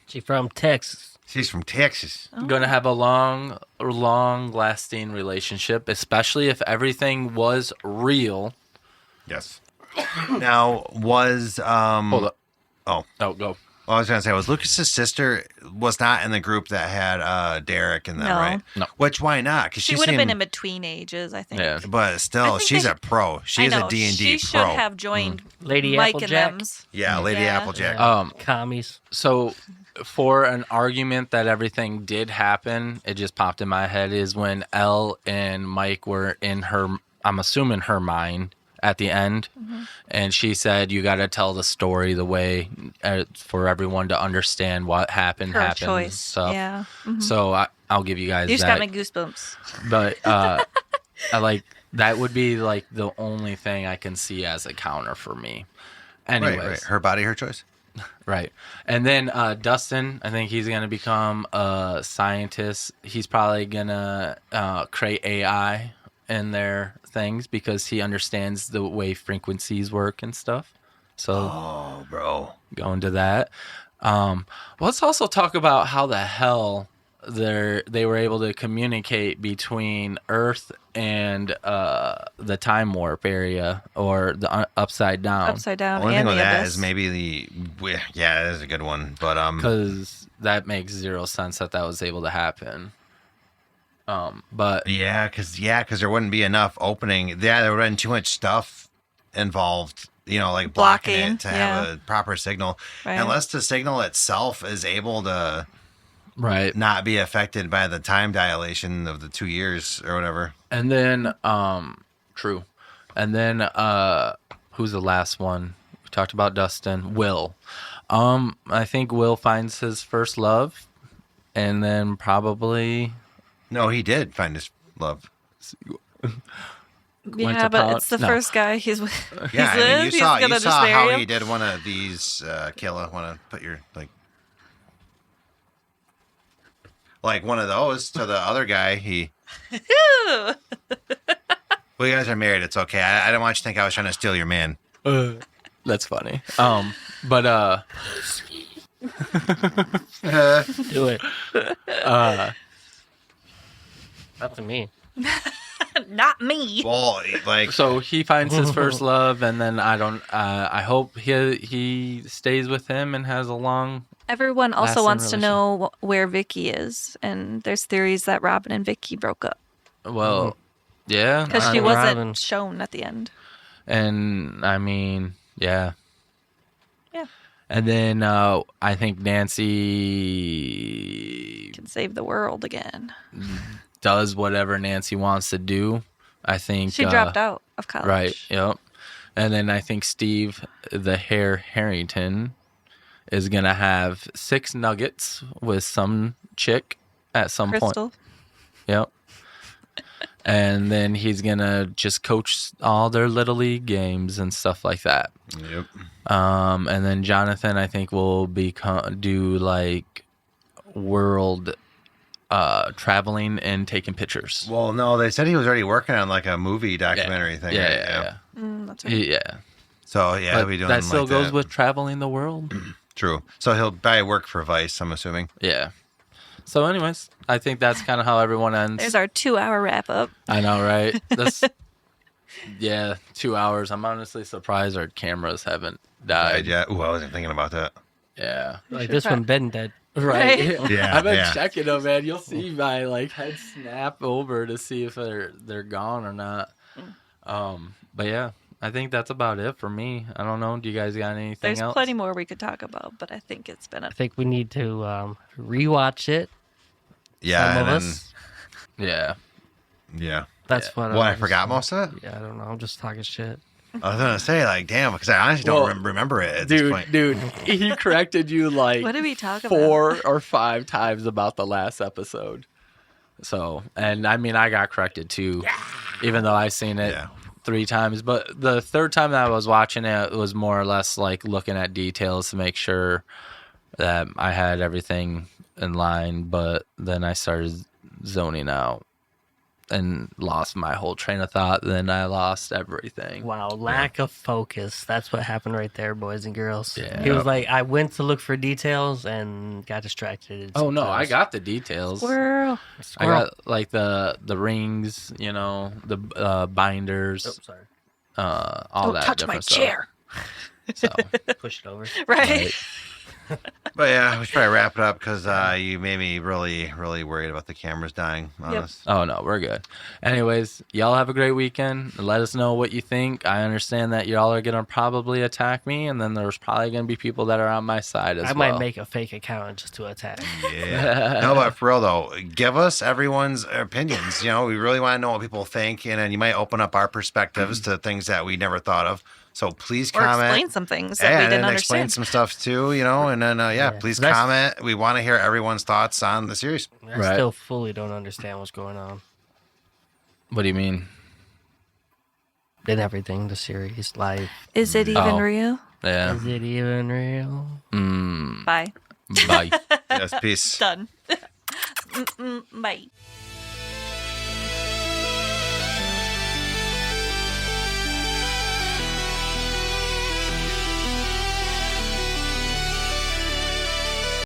She's from Texas. She's from Texas. going to have a long lasting relationship, especially if everything was real. Yes. Now was Hold up. Oh, Go. I was gonna say, was Lucas's sister was not in the group that had Derek and them, No. right? No. Which why not? Because She would have been in between ages, I think. Yeah. But I still, think she's they- a pro. I She's know. a D&D She should pro. have joined Lady Mike Applejack. and them's. Yeah, Lady Yeah. Applejack. Commies. So for an argument that everything did happen, it just popped in my head is when Elle and Mike were in her, I'm assuming her mind at the end, and she said, "You got to tell the story the way for everyone to understand what happened." Her happened, choice. stuff. Yeah. So I'll give you guys You just that. got me goosebumps. But I like that would be like the only thing I can see as a counter for me. Anyways, right. Her body, her choice. right. And then Dustin, I think he's gonna become a scientist. He's probably gonna create AI in their things because he understands the way frequencies work and stuff. So Oh, bro. go into that. Let's also talk about how the hell they were able to communicate between Earth and the time warp area or the upside down. Upside down Only thing and with the that abyss. is maybe yeah, that is a good one. But Because that makes zero sense that was able to happen. But yeah, because there wouldn't be enough opening. Yeah, there would have been too much stuff involved. Like blocking Blocking, it to have a proper signal. Right. Unless the signal itself is able to right. not be affected by the time dilation of the 2 years or whatever. And then true. And then who's the last one? We talked about Dustin. Will. I think Will finds his first love and then probably No, he did find his love. went Yeah, to but pol- it's the no. first guy he's with. Yeah, he's I mean, with. you He's saw gonna just how marry him. he did one of these. Kayla, want to put your like one of those to the other guy. He. Ew. Well, you guys are married. It's okay. I didn't want you to think I was trying to steal your man. That's funny. But Do it. Not to me. Not me. Well, like so he finds his first love, and then I hope he stays with him and has a long. Everyone also Lasting wants to know where Vicky is, and there's theories that Robin and Vicky broke up Well, yeah, because I she mean, wasn't Robin. shown at the end. and I mean, yeah. Yeah. And then I think Nancy Can save the world again. does whatever Nancy wants to do. I think She dropped out of college. Right. Yep. And then I think Steve, the Hare Harrington, is gonna have 6 nuggets with some chick at some Crystal. point. Yep. And then he's gonna just coach all their little league games and stuff like that. Yep. And then Jonathan, I think, will do like world traveling and taking pictures. Well, no, they said he was already working on like a movie documentary thing. right? Yeah. That's right. Yeah. So yeah, he'll But be doing that still like goes that. with traveling the world. True. So he'll probably work for Vice, I'm assuming. Yeah. So, anyways, I think that's kind of how everyone ends. There's our 2-hour wrap up. I know, right? That's 2 hours. I'm honestly surprised our cameras haven't died. Yeah. Ooh, I wasn't thinking about that. Yeah. Like should this try- one been dead. Right. Yeah, I've been yeah. checking them, man. You'll see my like head snap over to see if they're gone or not. But yeah, I think that's about it for me. I don't know. Do you guys got anything There's else? plenty more we could talk about, but I think it's been I think we need to rewatch it. Yeah, Some of and us. Yeah. yeah. That's what. What, I was forgot just- most of it? Yeah, I don't know. I'm just talking shit. I was gonna say, like, damn, because I honestly don't Well, remember it at this point. Dude, he corrected you like What did we talk about? 4 or 5 times about the last episode. So, and I mean, I got corrected too, even though I've seen it Yeah. 3 times. But the third time that I was watching it was more or less like looking at details to make sure that I had everything in line. But then I started zoning out and lost my whole train of thought. Then I lost everything. Wow, lack of focus. That's what happened right there, boys and girls. Yeah. He was like, I went to look for details and got distracted. Oh no, I got the details. Squirrel. I got like the rings, you know, the binders, Oh, sorry. all Don't that. touch my different stuff. chair. So, Push it over. Right. right. But yeah, we should probably wrap it up because you made me really, really worried about the cameras dying on us. Oh no, we're good. Anyways, y'all have a great weekend. Let us know what you think. I understand that y'all are gonna probably attack me, and then there's probably gonna be people that are on my side as I well. might make a fake account just to attack. Yeah. No, but for real though, give us everyone's opinions. You know, we really want to know what people think, and then you might open up our perspectives to things that we never thought of. So please Or comment. explain some things that Yeah, we and didn't then explain understand. some stuff too, you know, and then please That's- comment. We want to hear everyone's thoughts on the series. I Right. still fully don't understand what's going on. What do you mean? In everything, the series, life. Is it even Oh. real? Yeah. Is it even real? Bye. Bye. Yes, peace. Done. Bye.